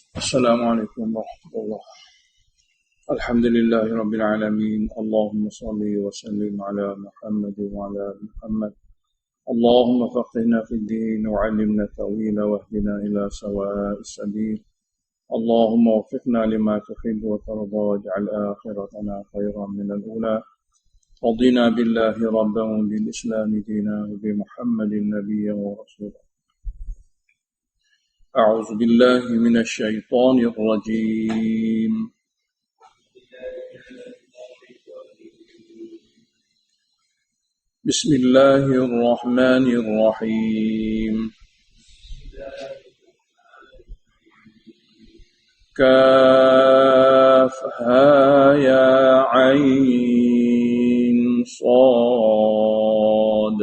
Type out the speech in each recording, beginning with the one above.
السلام عليكم ورحمة الله. الحمد لله رب العالمين. اللهم صل وسلم على محمد وعلى آل محمد. اللهم فقهنا في الدين وعلمنا التأويل واهدنا إلى سواء السبيل. اللهم وفقنا لما تحب وترضى واجعل آخرتنا خيرا من الأولى. رضينا بالله ربا وبالإسلام دينا وبمحمد نبيا ورسولا. أعوذ بالله من الشيطان الرجيم. بسم الله الرحمن الرحيم. كافها يا عين صاد.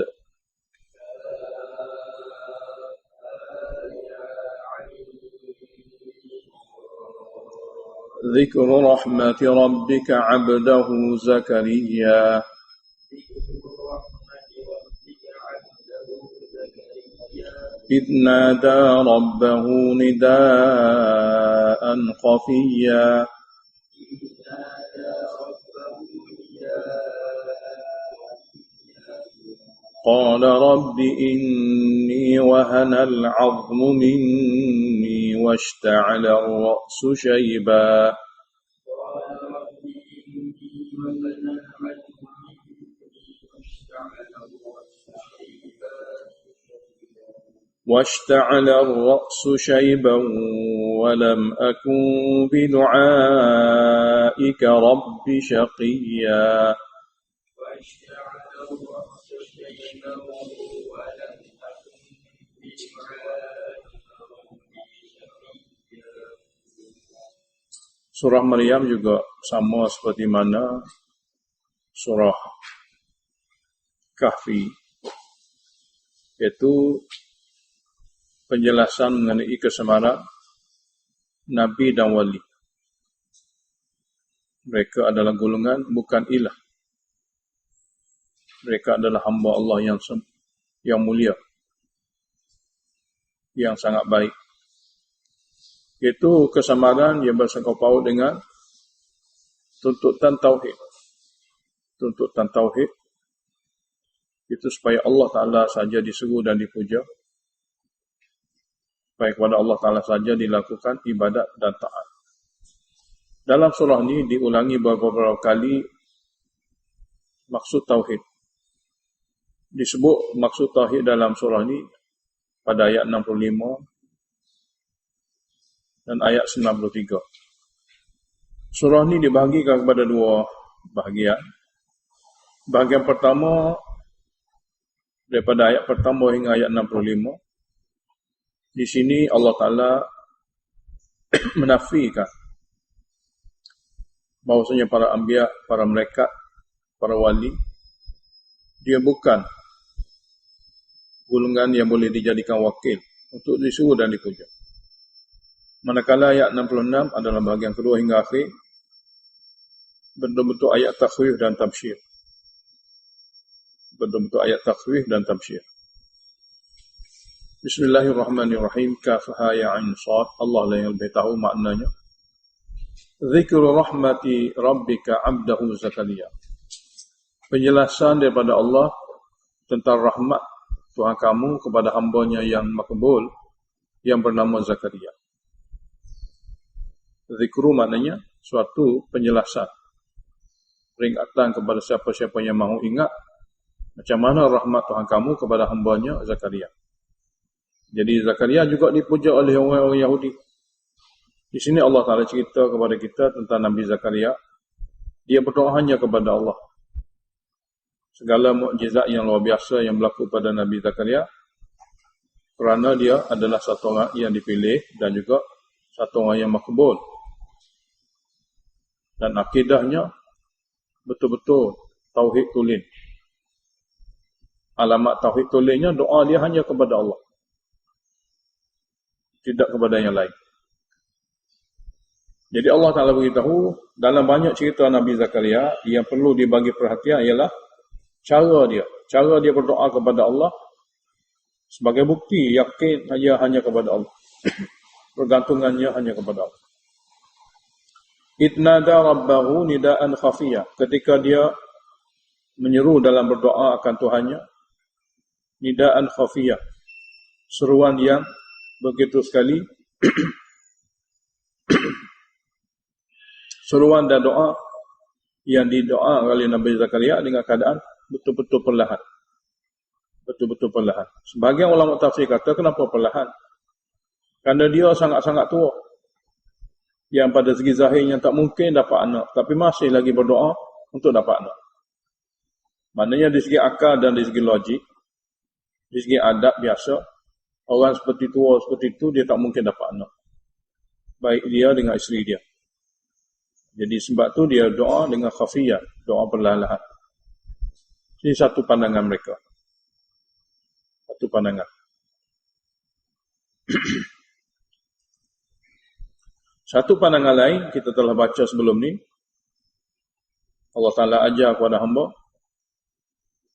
ذكر رحمة ربك عبده زكريا إذ نادى ربه نداء خفيا قال رب إني وهن العظم مني واشتعل الرأس شيبا ولم أكن بدعائك رب شقيا Surah Maryam juga sama seperti mana surah Kahfi, yaitu penjelasan mengenai kesemaraan Nabi dan Wali. Mereka adalah golongan, bukan ilah. Mereka adalah hamba Allah yang mulia, yang sangat baik. Itu kesamaan yang bersangkut paut dengan tuntutan tauhid. Tuntutan tauhid itu supaya Allah Ta'ala saja diseru dan dipuja, supaya kepada Allah Ta'ala saja dilakukan ibadat dan taat. Dalam surah ini diulangi beberapa kali maksud tauhid. Disebut maksud tauhid dalam surah ini pada ayat 65 dan ayat 93. Surah ini dibahagikan kepada dua bahagian. Bahagian pertama daripada ayat pertama hingga ayat 65. Di sini Allah Ta'ala menafikan bahawasanya para anbiya, para malaikat, para wali, dia bukan golongan yang boleh dijadikan wakil untuk disuruh dan dipuja. Manakala ayat 66 adalah bahagian kedua hingga akhir, bentuk-bentuk ayat takhwif dan tabsyir. Bentuk-bentuk ayat takhwif dan tabsyir. Bismillahirrahmanirrahim. Kafha ya ain sad. Allah lah yang lebih tahu maknanya. Zikru rahmati rabbika abdahu Zakaria. Penjelasan daripada Allah tentang rahmat Tuhan kamu kepada hambanya yang makbul yang bernama Zakaria. Zikru maknanya suatu penjelasan, peringatan kepada siapa-siapa yang mahu ingat macam mana rahmat Tuhan kamu kepada hambanya Zakaria. Jadi Zakaria juga dipuja oleh orang-orang Yahudi. Di sini Allah Ta'ala cerita kepada kita tentang Nabi Zakaria. Dia berdoa hanya kepada Allah. Segala mukjizat yang luar biasa yang berlaku pada Nabi Zakaria, kerana dia adalah satu orang yang dipilih dan juga satu orang yang makbul. Dan akidahnya betul-betul tauhid tulen. Alamat tauhid tulennya doa dia hanya kepada Allah, tidak kepada yang lain. Jadi Allah Ta'ala beritahu dalam banyak cerita Nabi Zakaria, yang perlu dibagi perhatian ialah cara dia berdoa kepada Allah sebagai bukti yakin hanya kepada Allah. Pergantungannya hanya kepada Allah. Itnada rabbahu nidaan khafiyah. Ketika dia menyeru dalam berdoa akan Tuhannya, nidaan khafiyah, seruan yang begitu sekali seruan dan doa yang didoa oleh Nabi Zakaria dengan keadaan betul-betul perlahan. Betul-betul perlahan. Sebagian ulama tafsir kata, kenapa perlahan? Kerana dia sangat-sangat tua. Yang pada segi zahirnya tak mungkin dapat anak, tapi masih lagi berdoa untuk dapat anak. Maknanya di segi akal dan di segi logik, di segi adab biasa, orang seperti tua seperti itu dia tak mungkin dapat anak. Baik dia dengan isteri dia. Jadi sebab tu dia doa dengan khafiyah, doa perlahan-lahan. Ini satu pandangan mereka. Satu pandangan. Satu pandangan lain kita telah baca sebelum ni. Allah Ta'ala ajar kepada hamba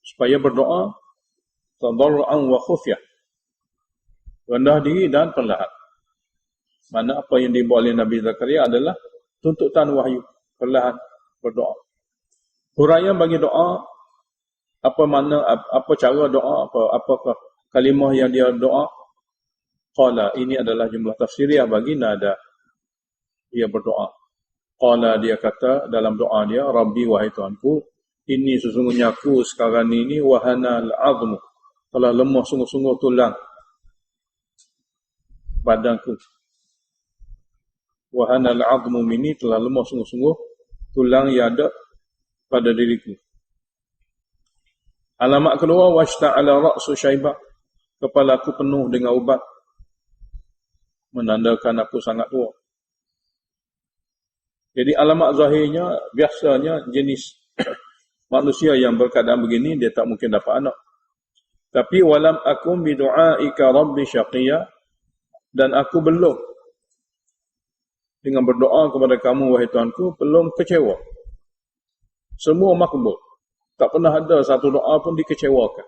supaya berdoa tadarru'an wa khufyah, rendah diri dan perlahan. Mana apa yang dibuat oleh Nabi Zakaria adalah tuntutan wahyu, perlahan berdoa. Huraian bagi doa, apa makna, apa cara doa, apakah kalimah yang dia doa. Qala, ini adalah jumlah tafsiriah bagi nada. Dia berdoa. Qala, dia kata dalam doa dia, Rabbi, wahai Tuhanku, ini sesungguhnya aku sekarang ini wahana al-azmu, telah lemah sungguh-sungguh tulang badanku. Wahana al-azmu ini telah lemah sungguh-sungguh tulang yang ada pada diriku. Alamat kedua, washta'ala ra'su syaibah, kepala aku penuh dengan ubat, menandakan aku sangat tua. Jadi alamat zahirnya biasanya jenis manusia yang berkeadaan begini dia tak mungkin dapat anak. Tapi walam akum bidu'aika rabbi syaqiyya, dan aku belum dengan berdoa kepada kamu wahai Tuhanku belum kecewa. Semua makbul. Tak pernah ada satu doa pun dikecewakan.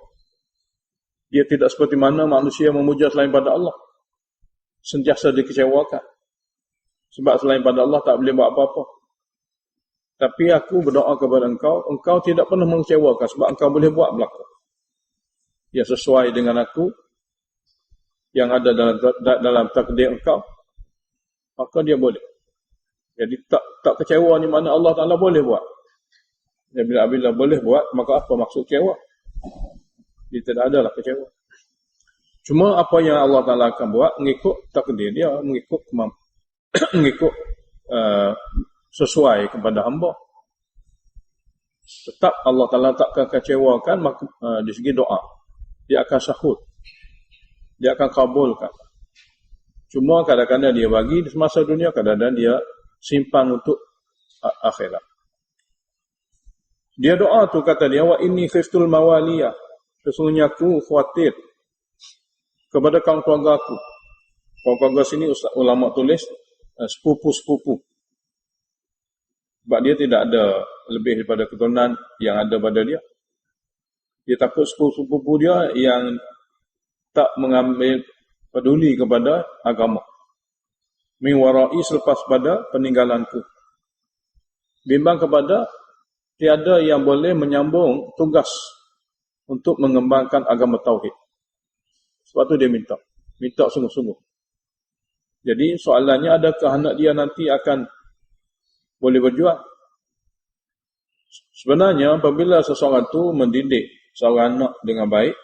Dia tidak seperti mana manusia memuja selain pada Allah, sentiasa dikecewakan. Sebab selain pada Allah tak boleh buat apa-apa. Tapi aku berdoa kepada engkau, engkau tidak pernah mengecewakan sebab engkau boleh buat berlaku. Ya sesuai dengan aku yang ada dalam takdir engkau, maka dia boleh. Jadi tak kecewa ni mana Allah Ta'ala boleh buat. Ya, bila boleh buat, maka apa maksud kecewa? Dia tidak adalah kecewa. Cuma apa yang Allah Ta'ala akan buat mengikut takdir dia, mengikut mengikut sesuai kepada hamba. Tetap Allah Ta'ala takkan kecewakan di segi doa. Dia akan sahut. Dia akan kabulkan. Cuma kadang-kadang dia bagi di semasa dunia, kadang-kadang dia simpan untuk akhirat. Dia doa tu kata dia, wa inni khiftul mawaliyah, sesungguhnya aku khawatir kepada kaum keluarga aku. Kaum keluarga sini ulama tulis sepupu-sepupu. Sebab dia tidak ada lebih daripada keturunan yang ada pada dia. Dia takut sepupu-sepupu dia yang tak mengambil peduli kepada agama. Min warai, selepas pada peninggalanku. Bimbang kepada tiada yang boleh menyambung tugas untuk mengembangkan agama tauhid. Sebab tu dia minta sungguh-sungguh. Jadi soalannya, adakah anak dia nanti akan boleh berjuang? Sebenarnya apabila seseorang tu mendidik seorang anak dengan baik,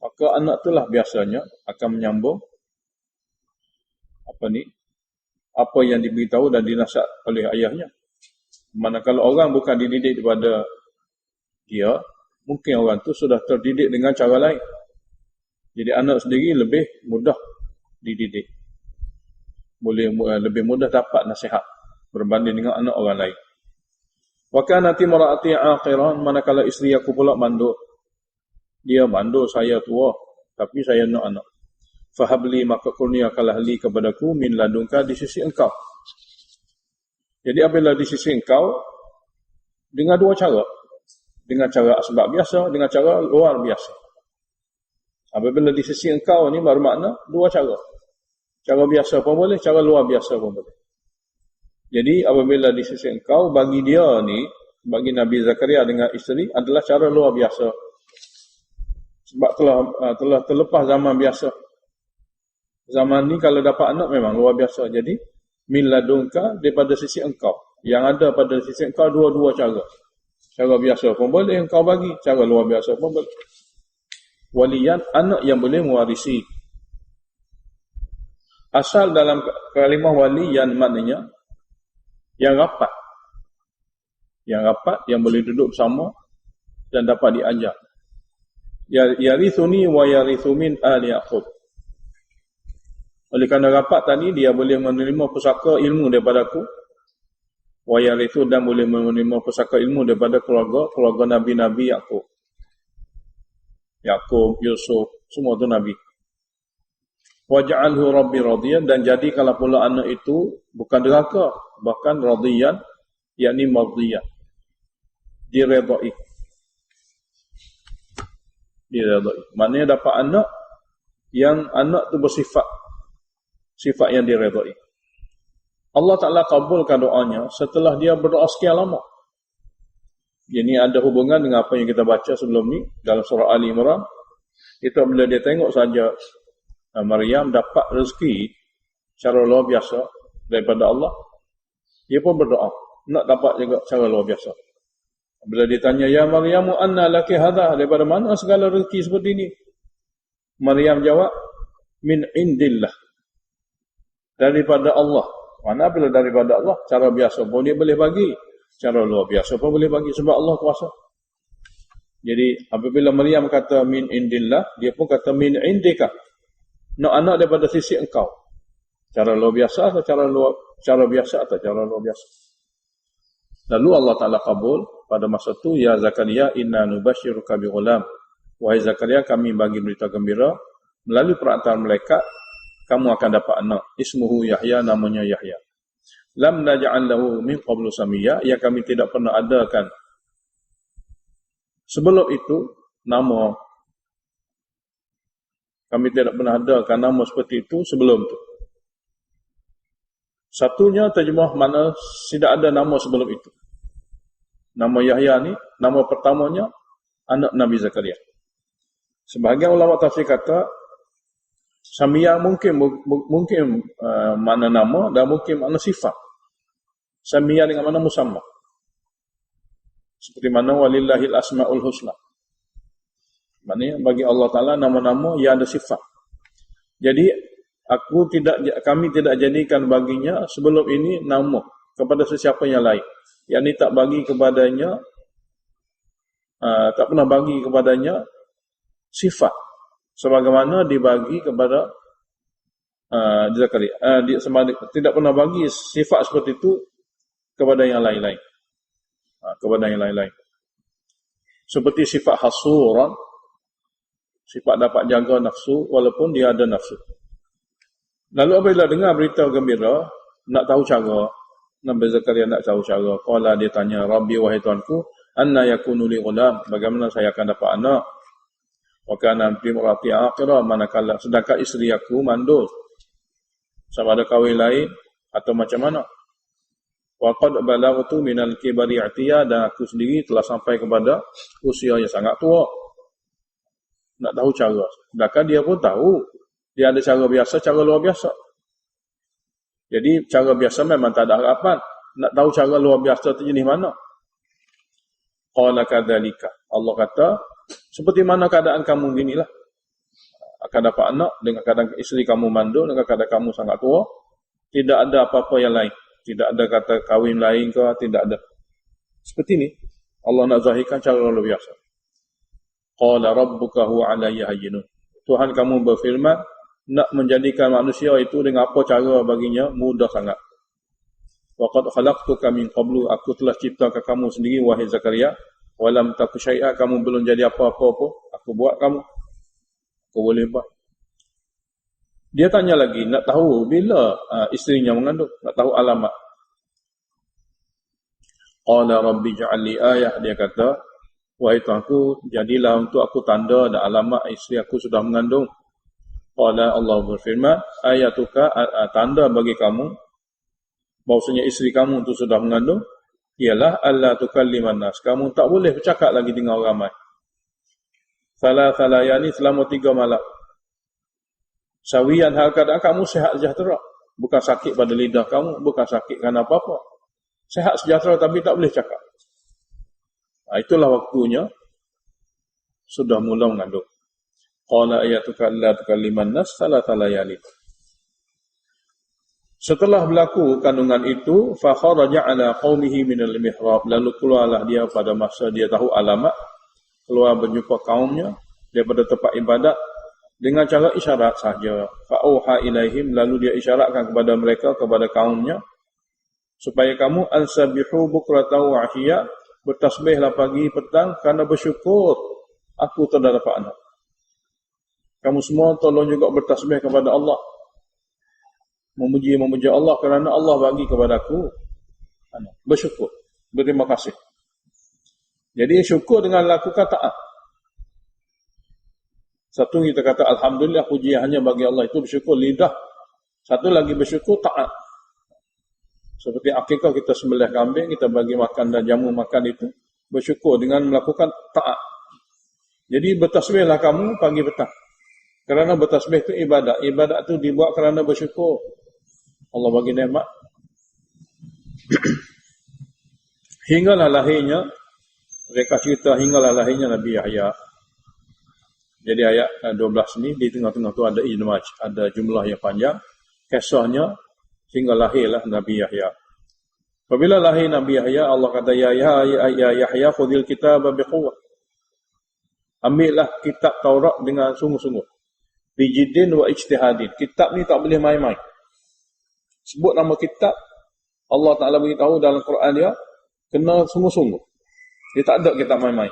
maka anak itulah biasanya akan menyambung apa yang diberitahu dan dinasihat oleh ayahnya. Manakala orang bukan dididik daripada dia, mungkin orang tu sudah terdidik dengan cara lain. Jadi anak sendiri lebih mudah dididik. Boleh lebih mudah dapat nasihat berbanding dengan anak orang lain. Wa kanat imraati aqiran, manakala isteri aku pula mandul. Dia mandul, saya tua, tapi saya nak anak. Fahabli, maka kurniakanlah li kepadaku min ladunka, di sisi engkau. Jadi apabila di sisi engkau, dengan dua cara. Dengan cara asbab biasa, dengan cara luar biasa. Apabila di sisi engkau ni bermakna dua cara. Cara biasa pun boleh, cara luar biasa pun boleh. Jadi apabila di sisi engkau, bagi dia ni, bagi Nabi Zakaria dengan isteri adalah cara luar biasa. Sebab telah terlepas zaman biasa. Zaman ni kalau dapat anak memang luar biasa. Jadi min ladunka daripada sisi engkau. Yang ada pada sisi engkau dua-dua cara. Cara biasa pun boleh engkau bagi, cara luar biasa pun boleh. Waliyan, anak yang boleh mewarisi. Asal dalam kalimah waliyan maknanya yang rapat. Yang rapat, yang boleh duduk bersama dan dapat diajar. Yarithuni wa yarithu min ali Yaqub. Oleh kerana rapat tadi, dia boleh menerima pusaka ilmu daripada aku. Wa yarithu, dan boleh menerima pusaka ilmu daripada keluarga Nabi-Nabi Yaqub. Yaqub, Yusuf, semua tu Nabi. Waj'alhu rabbi radiyan, dan jadikanlah pula anak itu bukan deraka, bahkan radiyan, yakni mardiyan, diredai. Maknanya dapat anak yang anak tu bersifat sifat yang diredai. Allah Ta'ala kabulkan doanya setelah dia berdoa sekian lama. Ini ada hubungan dengan apa yang kita baca sebelum ni dalam surah Ali Imran. Itu bila dia tengok saja Maryam dapat rezeki secara luar biasa daripada Allah, dia pun berdoa nak dapat juga secara luar biasa. Bila ditanya, ya Maryamu anna laki hadha, daripada mana segala rezeki seperti ini? Maryam jawab, min indillah, daripada Allah. Mana bila daripada Allah, cara biasa pun dia boleh bagi, cara luar biasa pun boleh bagi, sebab Allah kuasa. Jadi apabila Maryam kata min indillah, dia pun kata min indika, nak anak daripada sisi engkau. Cara luar biasa atau cara biasa atau cara luar biasa. Lalu Allah Ta'ala kabul pada masa itu, ya Zakaria inna nubashiruka bi ghulam. Wahai Zakaria, kami bagi berita gembira melalui perantaraan malaikat, kamu akan dapat anak. Ismuhu Yahya, namanya Yahya. Lam naj'al lahu min qablu samiyya, yang kami tidak pernah adakan sebelum itu nama. Kami tidak pernah adakan nama seperti itu sebelum itu. Satunya terjemah mana tidak ada nama sebelum itu. Nama Yahya ni, nama pertamanya anak Nabi Zakaria. Sebahagian ulama tafsir kata Samiyah mungkin mana nama dan mungkin mana sifat. Samiyah dengan mana musamma. Seperti mana walillahil asmaul husna. Maknanya bagi Allah Ta'ala nama-nama yang ada sifat. Jadi kami tidak jadikan baginya sebelum ini nama kepada sesiapa yang lain. Yang ini tak bagi kepadanya, tak pernah bagi kepadanya sifat sebagaimana dibagi kepada Zakaria. Tidak pernah bagi sifat seperti itu kepada yang lain-lain. Kepada yang lain-lain. Seperti sifat hasuran, sifat dapat jaga nafsu walaupun dia ada nafsu. Lalu apabila dengar berita gembira, nak tahu cara, Nabi Zakaria nak tahu cara. Qala, dia tanya, Rabbi wahai Tuanku, anna yakunu li ghulam, bagaimana saya akan dapat anak? Wa kana imra'ati aqira, manakala sedangkan isteri aku mandul. Sama ada kahwin lain atau macam mana? Wa qad balaghtu minal kibari atiya, dan aku sendiri telah sampai kepada usia yang sangat tua. Nak tahu cara. Sedangkan dia pun tahu dia ada cara biasa, cara luar biasa. Jadi cara biasa memang tak ada harapan. Nak tahu cara luar biasa tu jenis mana? Qala kadzalika, Allah kata, seperti mana keadaan kamu ginilah. Akan dapat anak dengan keadaan isteri kamu mandul, dengan keadaan kamu sangat tua. Tidak ada apa-apa yang lain. Tidak ada kata kahwin lain ke, tidak ada. Seperti ini Allah nak zahirkan cara luar biasa. Qala rabbuka huwa alayya hayyinun. Tuhan kamu berfirman, nak menjadikan manusia itu dengan apa cara baginya mudah sangat. Wa qad khalaqtuka min qablu, aku telah ciptakan kamu sendiri wahai Zakaria, wa lam taku syai'a, kamu belum jadi apa-apa pun, aku buat kamu. Aku boleh buat. Dia tanya lagi, nak tahu bila isterinya mengandung, nak tahu alamat. Qala rabbi ja'al li ayah, dia kata, wahai Tuhanku, jadilah untuk aku tanda dan alamat isteri aku sudah mengandung. Qala Allah berfirman, ayatuka, tanda bagi kamu bahawasanya isteri kamu itu sudah mengandung, ialah alla tukalliman nas, kamu tak boleh bercakap lagi dengan orang ramai. Salah layani selama 3 malam. Sawiyan hal keadaan kamu sihat sejahtera. Bukan sakit pada lidah kamu, bukan sakit kerana apa-apa. Sihat sejahtera tapi tak boleh cakap. Itulah waktunya sudah mula mengandung. Qala ayatuka alla tukalliman nas salah layani. Setelah berlaku kandungan itu, fa kharaja ala qaumihi minal mihrab, lalu keluarlah dia pada masa dia tahu alamat, keluar berjumpa kaumnya daripada tempat ibadat dengan cara isyarat saja. Fa auha ilaihim, lalu dia isyaratkan kepada mereka, kepada kaumnya, supaya kamu ansabihu bukratan wa ashiya, bertasbihlah pagi petang kerana bersyukur aku telah dapat anak. Kamu semua tolong juga bertasbih kepada Allah, memuji Allah kerana Allah bagi kepadaku anak. Bersyukur, berterima kasih. Jadi syukur dengan lakukan taat. Satu kita kata alhamdulillah, puji hanya bagi Allah, itu bersyukur lidah. Satu lagi bersyukur taat. Seperti akikah kita sembelih kambing, kita bagi makan dan jamu makan itu, bersyukur dengan melakukan taat. Jadi bertasbihlah kamu pagi petang. Kerana bertasbih itu ibadat. Ibadat itu dibuat kerana bersyukur. Allah bagi nikmat. Hinggalah lahirnya, mereka cerita hinggalah lahirnya Nabi Yahya. Jadi ayat 12 ni, di tengah-tengah tu ada ijmaj, ada jumlah yang panjang. Kisahnya, hingga lahirlah Nabi Yahya. Apabila lahir Nabi Yahya, Allah kata, Ya Yahya, khudil kitaba biquwwah. Ambillah kitab Taurat dengan sungguh-sungguh. Bijidin wa ijtihadin. Kitab ni tak boleh main-main. Sebut nama kitab, Allah Ta'ala beritahu dalam Quran dia, kena sungguh-sungguh. Dia tak ada kitab main-main.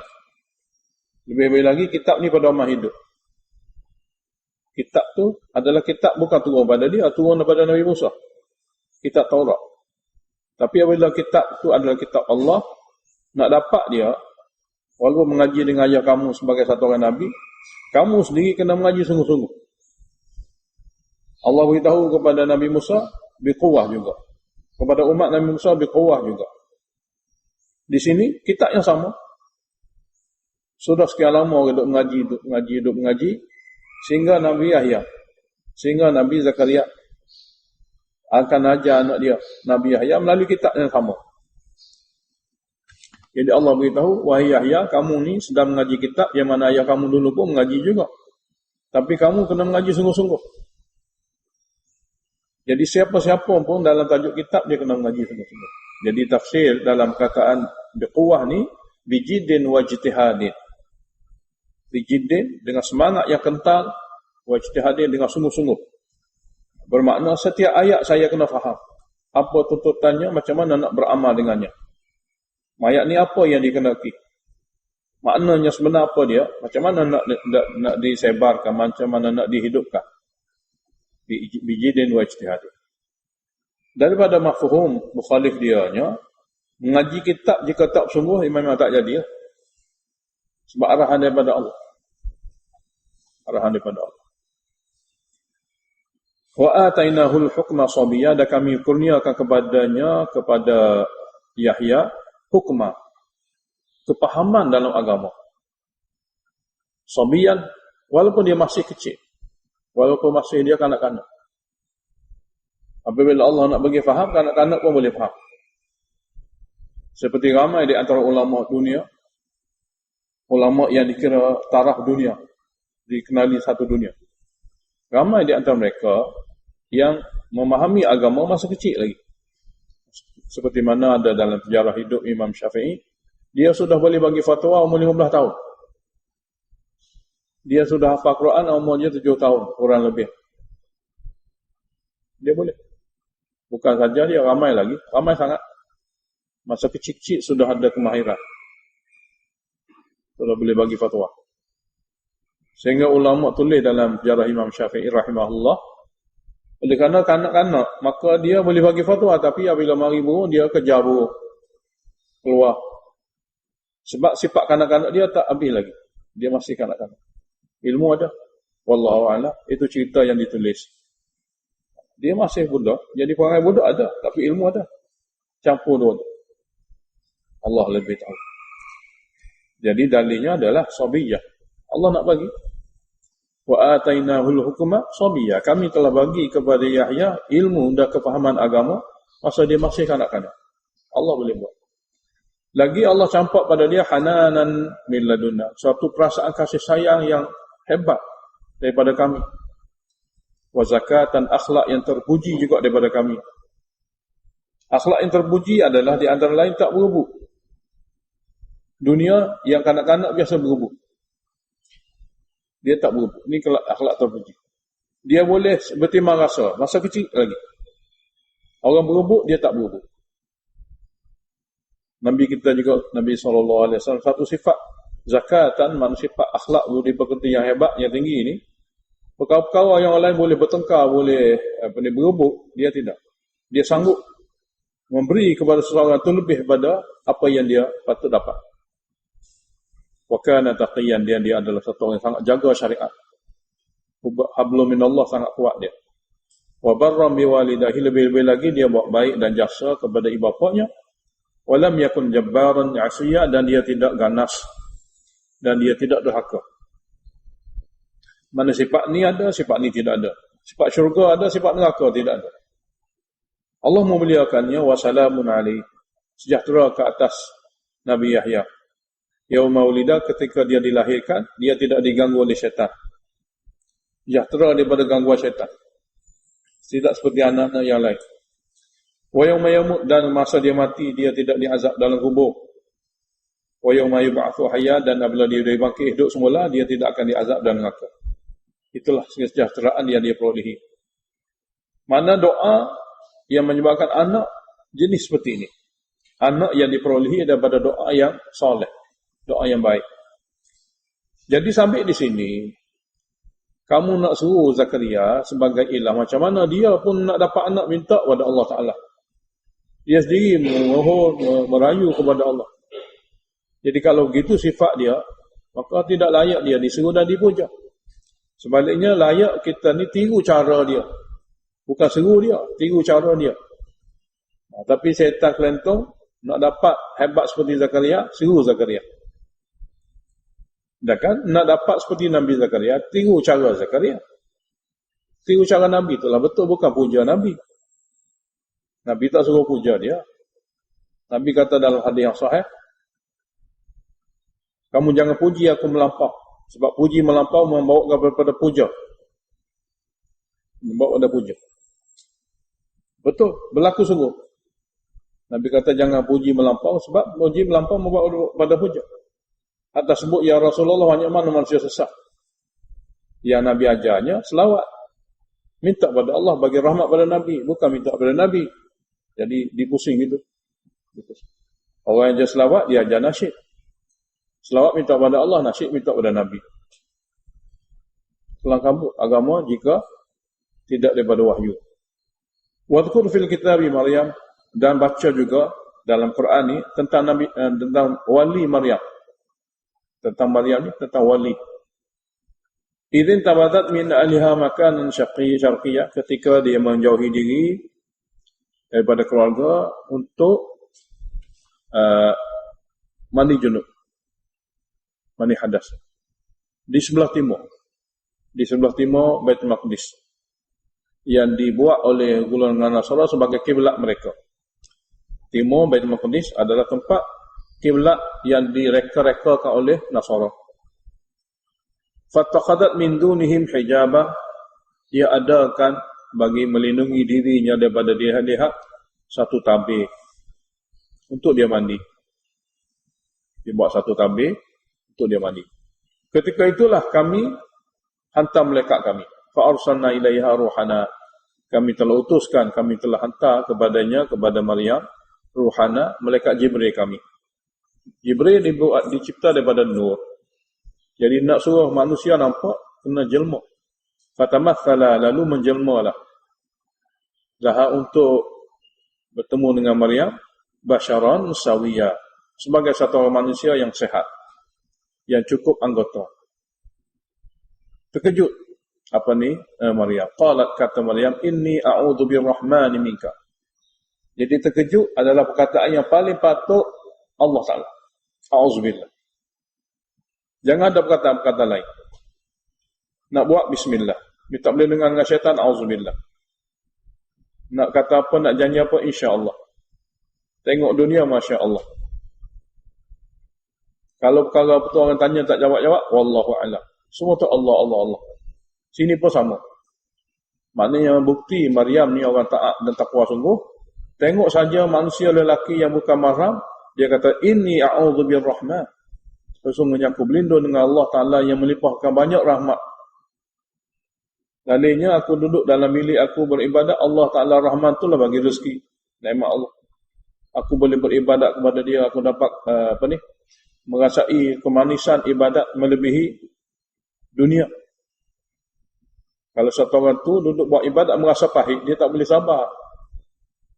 Lebih-lebih lagi, kitab ni pada orang hidup. Kitab tu adalah kitab bukan turun pada dia, turun daripada Nabi Musa. Kitab Taurat. Tapi apabila kitab tu adalah kitab Allah, nak dapat dia, walaupun mengaji dengan ayah kamu sebagai satu orang Nabi, kamu sendiri kena mengaji sungguh-sungguh. Allah beritahu kepada Nabi Musa, biquwah juga. Kepada umat Nabi Musa, biquwah juga. Di sini, kitab yang sama. Sudah sekian lama orang duduk mengaji, sehingga Nabi Yahya, sehingga Nabi Zakaria akan ajar anak dia, Nabi Yahya, melalui kitab yang sama. Jadi Allah beritahu, wahai Yahya, kamu ni sedang mengaji kitab yang mana ayah kamu dulu pun mengaji juga. Tapi kamu kena mengaji sungguh-sungguh. Jadi siapa-siapa pun dalam tajuk kitab, dia kena mengaji sungguh-sungguh. Jadi tafsir dalam perkataan biquwah ni, bijidin wa ijtihadin. Bijidin dengan semangat yang kental, wa ijtihadin dengan sungguh-sungguh. Bermakna setiap ayat saya kena faham. Apa tuntutannya, macam mana nak beramal dengannya. Ayat ni apa yang dikenaki? Maknanya sebenar apa dia? Macam mana nak disebarkan? Macam mana nak dihidupkan? Bijidin wa ijtihadin. Daripada mafhum mukhalif dianya, mengaji kitab jika tak sungguh, memang tak jadi. Sebab arahan daripada Allah. Arahan daripada Allah. Wa atainahul hukma sabiyya, dan kami kurniakan kepadanya, kepada Yahya, hukma, kepahaman dalam agama. Sabiyan, walaupun dia masih kecil, walaupun masih dia kanak-kanak. Apabila Allah nak bagi faham, kanak-kanak pun boleh faham. Seperti ramai di antara ulama dunia, ulama yang dikira taraf dunia, dikenali satu dunia. Ramai di antara mereka yang memahami agama masa kecil lagi. Seperti mana ada dalam sejarah hidup Imam Syafi'i, dia sudah boleh bagi fatwa umur 15 tahun. Dia sudah hafal Quran umurnya 7 tahun, kurang lebih. Dia boleh. Bukan saja dia, ramai lagi, ramai sangat. Masa kecil-kecil sudah ada kemahiran. Sudah boleh bagi fatwa. Sehingga ulama tulis dalam sejarah Imam Syafi'i rahimahullah, oleh kerana kanak-kanak, maka dia boleh bagi fatwa, tapi apabila mari burung, dia kejar burung. Keluar. Sebab sifat kanak-kanak dia tak habis lagi. Dia masih kanak-kanak. Ilmu ada. Wallahu a'lam, itu cerita yang ditulis. Dia masih budak, jadi perangai budak ada, tapi ilmu ada. Campur dua tu. Allah lebih tahu. Jadi dalilnya adalah sabiyah. Allah nak bagi. Wa atainahul hukma sabiyah. Kami telah bagi kepada Yahya ilmu dan kefahaman agama masa dia masih kanak-kanak. Allah boleh buat. Lagi Allah campak pada dia hananan min ladunna, suatu perasaan kasih sayang yang hebat daripada kami. Wa zakatan, akhlak yang terpuji juga daripada kami. Akhlak yang terpuji adalah di antara lain tak berebut. Dunia yang kanak-kanak biasa berebut. Dia tak berebut. Ini akhlak terpuji. Dia boleh bertimbang rasa masa kecil lagi. Orang berebut, dia tak berebut. Nabi kita juga, Nabi SAW, satu sifat zakatan, sifat akhlak budi pekerti yang hebat, yang tinggi ini, perkara-perkara yang orang lain boleh bertengkar, boleh berebut, dia tidak. Dia sanggup memberi kepada seseorang itu lebih daripada apa yang dia patut dapat. Wa kana taqiyan, dia adalah satu orang yang sangat jaga syariat. Hablum minallah, sangat kuat dia. Wa barram biwalidahi, lebih-lebih lagi dia buat baik dan jasa kepada ibu bapanya. Walam yakun jabbaran asiya, dan dia tidak ganas dan dia tidak durhaka. Mana sifat ni ada, sifat ni tidak ada. Sifat syurga ada, sifat neraka tidak ada. Allah memuliakannya, wa salamun alaihi, sejahtera ke atas Nabi Yahya. Yauma ulida, ketika dia dilahirkan, dia tidak diganggu oleh syaitan. Sejahtera daripada gangguan syaitan. Tidak seperti anak-anak yang lain. Wa yauma yamut, dan masa dia mati dia tidak diazab dalam kubur. Wa yauma yub'atsu hayya, dan apabila dia dibangkit hidup semula dia tidak akan diazab dalam neraka. Itulah kesejahteraan yang dia perolehi. Mana doa yang menyebabkan anak jenis seperti ini. Anak yang diperolehi daripada doa yang soleh, doa yang baik. Jadi sampai di sini kamu nak suruh Zakaria sebagai ilah, macam mana dia pun nak dapat anak minta kepada Allah Ta'ala. Dia sendiri memohon, merayu kepada Allah. Jadi kalau begitu sifat dia, maka tidak layak dia disuruh dan dipuja. Sebaliknya layak kita ni tiru cara dia. Bukan seru dia, tiru cara dia. Tapi syaitan kelentong, nak dapat hebat seperti Zakaria, seru Zakaria. Dan kan, nak dapat seperti Nabi Zakaria, tiru cara Zakaria. Tiru cara Nabi itulah betul, bukan puja Nabi. Nabi tak suruh puja dia. Nabi kata dalam hadis yang sahih, kamu jangan puji aku melampau. Sebab puji melampau membawa kepada puja. Membawa kepada puja. Betul, berlaku sungguh. Nabi kata jangan puji melampau, sebab puji melampau membawa kepada puja. Hatta sebut, ya Rasulullah, banyak mana manusia sesat. Yang Nabi ajarnya, selawat. Minta pada Allah bagi rahmat pada Nabi, bukan minta pada Nabi. Jadi dipusing gitu. Orang yang ajar selawat, dia ajar nasyid. Selawat minta pada Allah, nasyid minta pada Nabi. Selangkah agama jika tidak daripada wahyu. Wadhkur fil kitabi Maryam, dan baca juga dalam Quran ni tentang Nabi, tentang wali Maryam. Tentang Maryam ni, tentang wali. Idzin tabadat min aliha makanan syarqiyah, ketika dia menjauhi diri daripada keluarga untuk mandi junub, mandi hadas, di sebelah timur. Di sebelah timur Baitul Maqdis, yang dibuat oleh golongan Nasara sebagai kiblat mereka. Timur Baitul Maqdis adalah tempat kiblat yang direka-rekakan oleh Nasara. Fattaqadat min dunihim hijabah, ia adakan bagi melindungi dirinya daripada lihat satu tabir untuk dia mandi. Dia buat satu tabir untuk dia mandi. Ketika itulah kami hantar malaikat kami. Fa arsalna ilaiha ruhana, kami telah utuskan, kami telah hantar kepadanya, kepada Maryam, ruhana, malaikat Jibril kami. Jibril dicipta daripada nur. Jadi nak suruh manusia nampak, kena jelma. Fatamathala, lalu menjelmalah. Laha, untuk bertemu dengan Maryam, basyaran sawiya, sebagai satu orang manusia yang sehat, yang cukup anggota. Terkejut Maryam. Qalat, kata Maryam, inni a'udzu birrahmani minka. Jadi terkejut adalah perkataan yang paling patut Allah Ta'ala. A'udzubillah. Jangan ada perkataan-perkataan lain. Nak buat bismillah. Minta perlindungan dengan syaitan, a'udzubillah. Nak kata apa, nak janji apa, insya-Allah. Tengok dunia, masya-Allah. Kalau perkara betul orang tanya tak jawab-jawab, wallahu a'lam. Semua tu Allah, Allah, Allah. Sini pun sama. Maknanya bukti Maryam ni orang taat dan takwa sungguh. Tengok saja manusia lelaki yang bukan mahram, dia kata, inni a'udzu birrahman. Sesungguhnya aku berlindung dengan Allah Ta'ala yang melimpahkan banyak rahmat. Lainnya aku duduk dalam bilik aku beribadat, Allah Ta'ala Rahman itulah bagi rezeki. Nikmat Allah. Aku boleh beribadat kepada dia, aku dapat merasai kemanisan ibadat melebihi dunia. Kalau satu orang tu duduk buat ibadat merasa pahit, dia tak boleh sabar.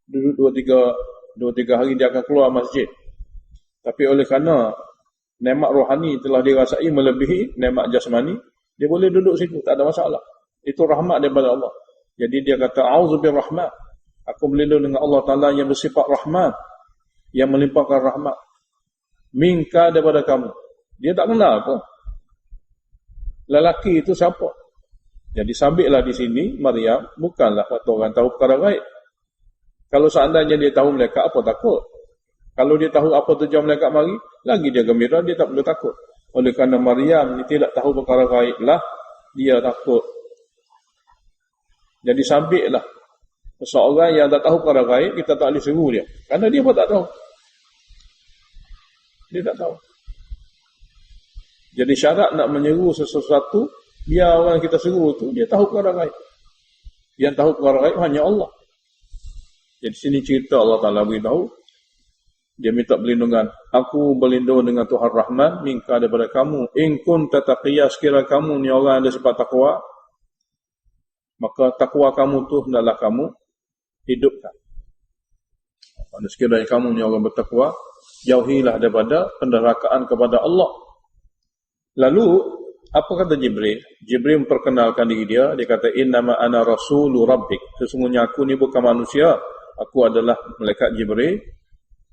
Duduk 2-3 hari dia akan keluar masjid. Tapi oleh kerana nikmat rohani telah dirasai melebihi nikmat jasmani, dia boleh duduk situ, tak ada masalah. Itu rahmat daripada Allah. Jadi dia kata, a'udzu birrahman. Aku berlindung dengan Allah Ta'ala yang bersifat rahman, yang melimpahkan rahmat. Minka, daripada kamu. Dia tak kenal apa. Lelaki itu siapa? Jadi sabitlah di sini, Maryam bukanlah kata orang tahu perkara gaib. Kalau seandainya dia tahu malaikat, apa takut? Kalau dia tahu apa tujuan malaikat mari, lagi dia gembira, dia tak perlu takut. Oleh kerana Maryam ni tidak tahu perkara gaib lah, dia takut. Jadi sabitlah. Seseorang yang tak tahu perkara gaib, kita tak boleh seru dia. Kerana dia pun tak tahu. Dia tak tahu. Jadi syarat nak menyeru sesuatu, biar orang kita seru tu, dia tahu perkara gaib. Yang tahu perkara gaib hanya Allah. Jadi sini cerita Allah Ta'ala beritahu, dia minta perlindungan. Aku berlindung dengan Tuhan Rahman, minka, daripada kamu. In kunta taqiyya, sekiranya kamu ni orang ada sifat takwa, maka takwa kamu tu hendaklah kamu hidupkan. Sekiranya kamu ni orang bertakwa, jauhilah daripada penderakaan kepada Allah. Lalu apa kata Jibril? Jibril memperkenalkan diri dia. Dia kata, innama ana rasulu rabbik. Sesungguhnya aku ni bukan manusia, aku adalah malaikat Jibril,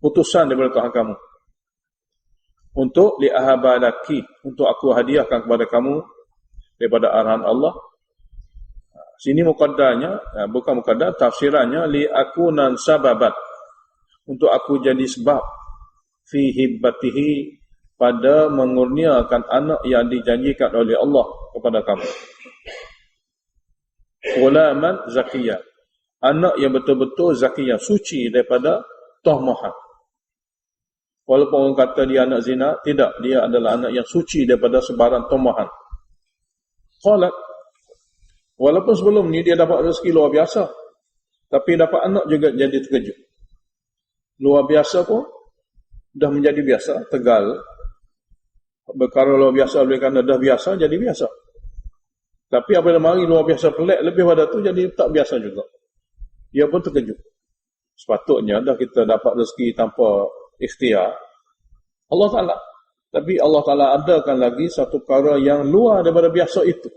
utusan daripada Tuhan kamu. Untuk li'ahabalaki, untuk aku hadiahkan kepada kamu daripada arahan Allah. Sini mukaddarnya, bukan mukaddar, tafsirannya li'akunan sababat, untuk aku jadi sebab fi hibbatihi, pada mengurniakan anak yang dijanjikan oleh Allah kepada kamu. Ghulaman zakiyah, anak yang betul-betul zakiyah, suci daripada tahmahan. Walaupun orang kata dia anak zina, tidak, dia adalah anak yang suci daripada sebarang tahmahan. Qalat, walaupun sebelum ni dia dapat rezeki luar biasa, tapi dapat anak juga jadi terkejut. Luar biasa pun dah menjadi biasa, tegal. Perkara luar biasa oleh kerana dah biasa jadi biasa. Tapi apabila mari luar biasa pelik lebih pada tu, jadi tak biasa juga. Dia pun terkejut. Sepatutnya dah kita dapat rezeki tanpa ikhtiar Allah Ta'ala. Tapi Allah Ta'ala adakan lagi satu perkara yang luar daripada biasa itu,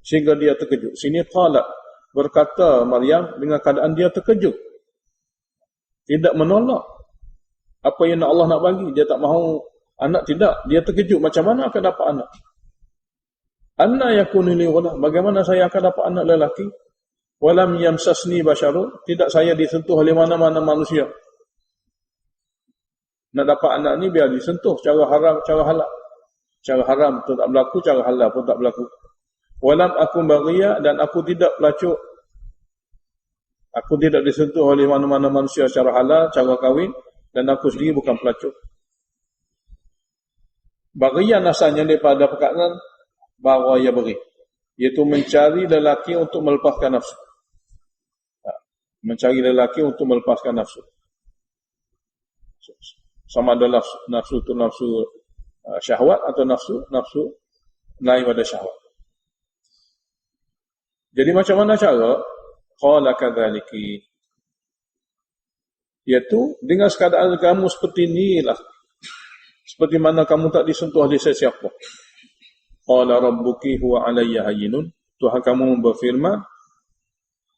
sehingga dia terkejut. Sini qalat, berkata Maryam dengan keadaan dia terkejut, tidak menolak apa yang Allah nak bagi. Dia tak mahu anak, tidak. Dia terkejut, macam mana akan dapat anak? Anna yakunu li walad, bagaimana saya akan dapat anak lelaki? Walam yamsasni basyarun, tidak saya disentuh oleh mana-mana manusia. Nak dapat anak ni biar disentuh cara haram, cara halal. Cara haram tu tak berlaku, cara halal pun tak berlaku. Walam aku baghiya, dan aku tidak pelacur. Aku tidak disentuh oleh mana-mana manusia secara halal, cara kahwin, dan aku sendiri bukan pelacur. Baghiya asalnya daripada perkataan baghiya beri, iaitu mencari lelaki untuk melepaskan nafsu. Mencari lelaki untuk melepaskan nafsu. Sama ada nafsu itu nafsu syahwat atau nafsu lain pada syahwat. Jadi macam mana cara? Qala kadzaliki, iaitu dengan keadaan kamu seperti inilah, seperti mana kamu tak disentuh oleh sesiapa. Qala rabbuki huwa alayya hayyinun, Tuhan kamu berfirman,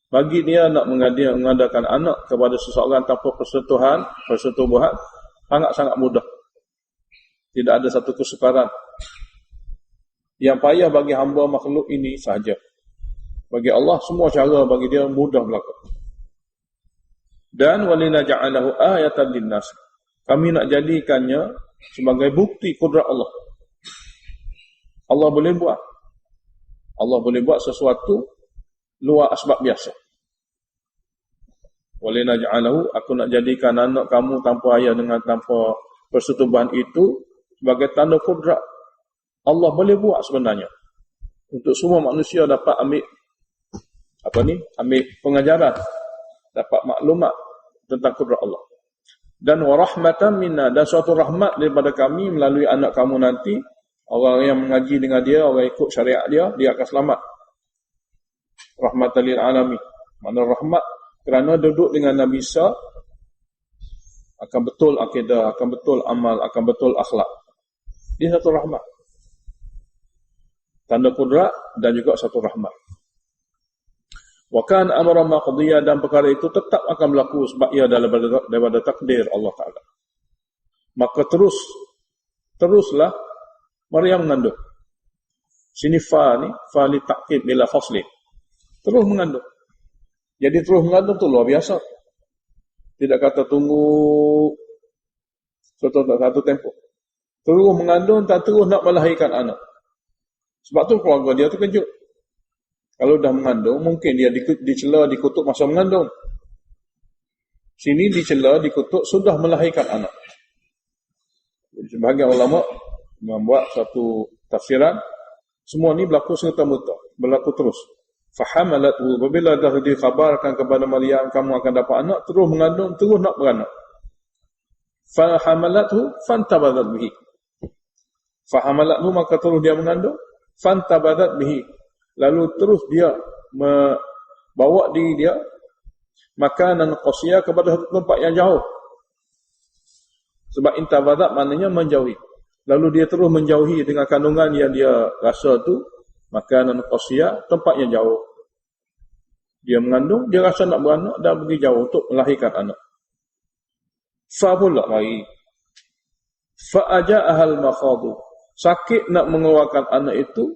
bagi dia nak mengadakan anak kepada seseorang tanpa persetubuhan, sangat-sangat mudah. Tidak ada satu kesukaran. Yang payah bagi hamba makhluk ini sahaja. Bagi Allah, semua cara bagi dia mudah berlaku. Dan walina ja'alahu ayatan linnas. Kami nak jadikannya sebagai bukti kudrat Allah. Allah boleh buat. Allah boleh buat sesuatu luar asbab biasa. Walina ja'alahu, aku nak jadikan anak kamu tanpa ayah dengan tanpa persetubuhan itu sebagai tanda kudrat. Allah boleh buat sebenarnya. Untuk semua manusia dapat ambil pengajaran, dapat maklumat tentang kudrat Allah. Dan warahmatan minna, dan suatu rahmat daripada kami melalui anak kamu nanti. Orang yang mengaji dengan dia, orang ikut syariat dia akan selamat. Rahmatan lil alamin. Mana rahmat kerana duduk dengan Nabi Isa akan betul akidah, akan betul amal, akan betul akhlak. Dia satu rahmat. Tanda kudrat dan juga satu rahmat. Wa kan amra maqdiya, dan perkara itu tetap akan berlaku sebab ia daripada takdir Allah Taala. Maka teruslah Maryam mengandung. Sini fa li ta'kid bila fasli. Terus mengandung. Jadi terus mengandung tu luar biasa. Tidak kata tunggu satu tempoh. Terus mengandung, tak terus nak melahirkan anak. Sebab tu keluarga dia terkejut. Kalau dah mengandung, mungkin dia dicela, dikutuk masa mengandung. Sini dicela, dikutuk, sudah melahirkan anak. Sebahagian ulama membuat satu tafsiran, semua ni berlaku serta-merta, berlaku terus. Fahamalathu, apabila dah dikhabarkan kepada Maryam kamu akan dapat anak, terus mengandung, terus nak beranak. Fahamalathu fantabadat bihi. Fahamalathu, maka terus dia mengandung, fantabadat bihi. Lalu terus dia membawa diri dia makanan qasiyah kepada satu tempat yang jauh. Sebab intabadat maknanya menjauhi. Lalu dia terus menjauhi dengan kandungan yang dia rasa tu, makanan qasiyah, tempat yang jauh. Dia mengandung, dia rasa nak beranak dan pergi jauh untuk melahirkan anak. Fa pula lagi. Fa aja'ahal makhadu. Sakit nak mengeluarkan anak itu,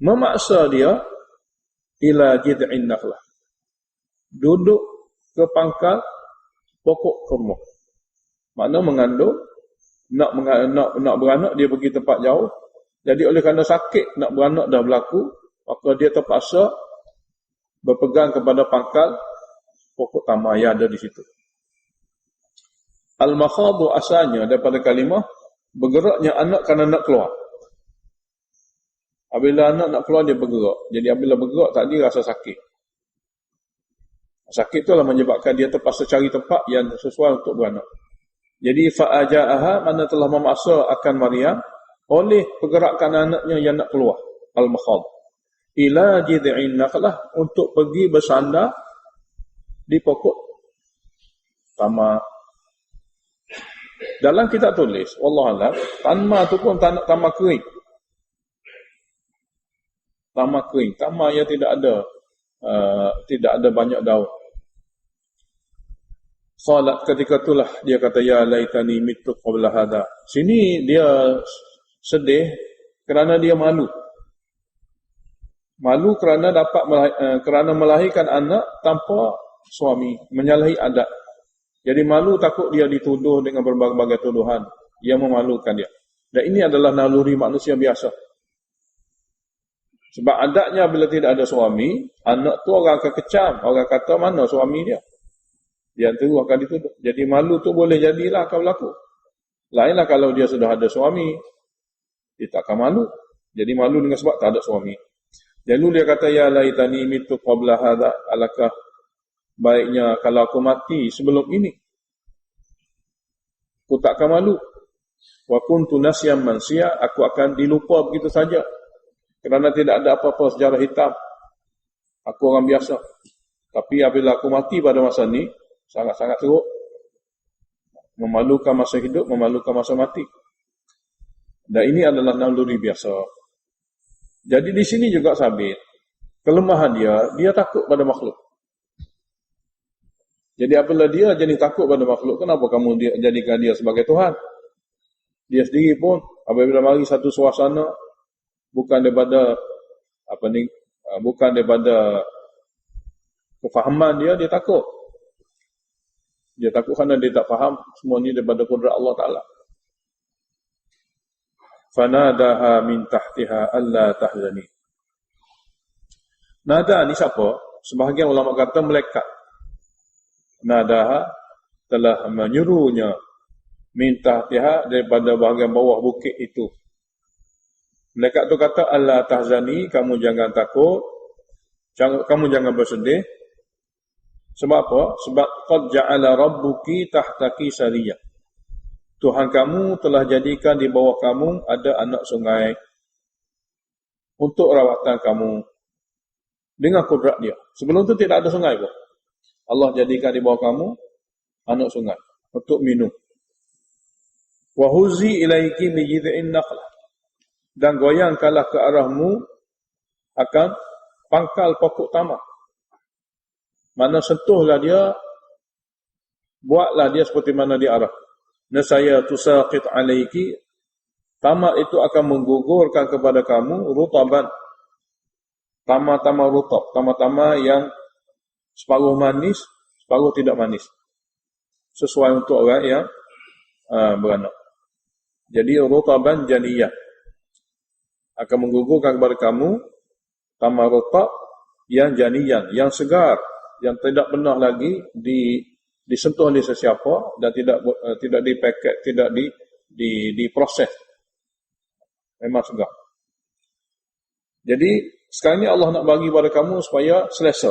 memaksa dia ila jid'in nakhlah. Duduk ke pangkal pokok kurma. Makna mengandung, nak beranak, dia pergi tempat jauh. Jadi oleh kerana sakit nak beranak dah berlaku, maka dia terpaksa berpegang kepada pangkal pokok tamar yang ada di situ. Al-makhadu asalnya daripada kalimah bergeraknya anak kerana nak keluar. Apabila anak nak keluar, dia bergerak. Jadi apabila bergerak tadi rasa sakit. Sakit itulah menyebabkan dia terpaksa cari tempat yang sesuai untuk beranak. Jadi fa'aja'aha, mana telah memaksa akan Maryam oleh pergerakan anaknya yang nak keluar. Al-makhad. Ila jid'in nakhlah, untuk pergi bersandar di pokok tamar. Dalam kitab tulis, wallahualam, tamar tu pun tamar kering. Tamar kering, tamar yang tidak ada banyak daun. Qalat, ketika itulah dia kata, ya laitani mittu qabla hadha. Sini dia sedih kerana dia malu. Malu kerana kerana melahirkan anak tanpa suami, menyalahi adat. Jadi malu, takut dia dituduh dengan berbagai tuduhan yang memalukan dia. Dan ini adalah naluri manusia biasa. Sebab adatnya bila tidak ada suami, anak tu orang akan kecam, orang kata mana suami dia. Dia terus akan dituduh. Jadi malu tu boleh jadilah akan berlaku. Lainlah kalau dia sudah ada suami, dia tak akan malu. Jadi malu dengan sebab tak ada suami. Lalu dia kata, ya laitani mitu qabla hadha, alakah baiknya kalau aku mati sebelum ini. Aku tak akan malu. Wa kuntu nasyan mansiya, aku akan dilupa begitu saja. Kerana tidak ada apa-apa sejarah hitam. Aku orang biasa. Tapi apabila aku mati pada masa ni, sangat-sangat teruk. Memalukan masa hidup, memalukan masa mati. Dan ini adalah naluri biasa. Jadi di sini juga sabit. Kelemahan dia takut pada makhluk. Jadi apabila dia jadi takut pada makhluk, kenapa kamu jadikan dia sebagai Tuhan? Dia sendiri pun apabila mari satu suasana bukan daripada bukan daripada kefahaman dia takut. Dia takut kerana dia tak faham semua ni daripada kudrat Allah Taala. Fanadaha min tahtiha alla tahzani. Nada ni siapa? Sebahagian ulama kata malaikat. Nadaha telah menyuruhnya min tahtiha daripada bahagian bawah bukit itu. Malaikat tu kata alla tahzani, kamu jangan takut, kamu jangan bersedih. Sebab apa? Sebab qad ja'ala rabbuki tahtaki sariyah. Tuhan kamu telah jadikan di bawah kamu ada anak sungai untuk rawatan kamu dengan kudrat dia. Sebelum tu tidak ada sungai pun. Allah jadikan di bawah kamu anak sungai untuk minum. Wa huzi ilaiki bi jid'in nakhlah. Dan goyangkanlah ke arahmu akan pangkal pokok tamak. Mana sentuhlah dia, buatlah dia seperti mana dia arah. Nasaya tusaqit alaiki, tamak itu akan menggugurkan kepada kamu rutaban. Tama-tama rutab, tama-tama yang separuh manis, separuh tidak manis. Sesuai untuk orang yang beranak. Jadi rutaban janiyah akan menggugurkan kepada kamu tama rutab yang janiyan, yang segar, yang tidak pernah lagi disentuh oleh sesiapa dan tidak dipaket, tidak diproses. Memang segar. Jadi sekarang ni Allah nak bagi pada kamu supaya selesa.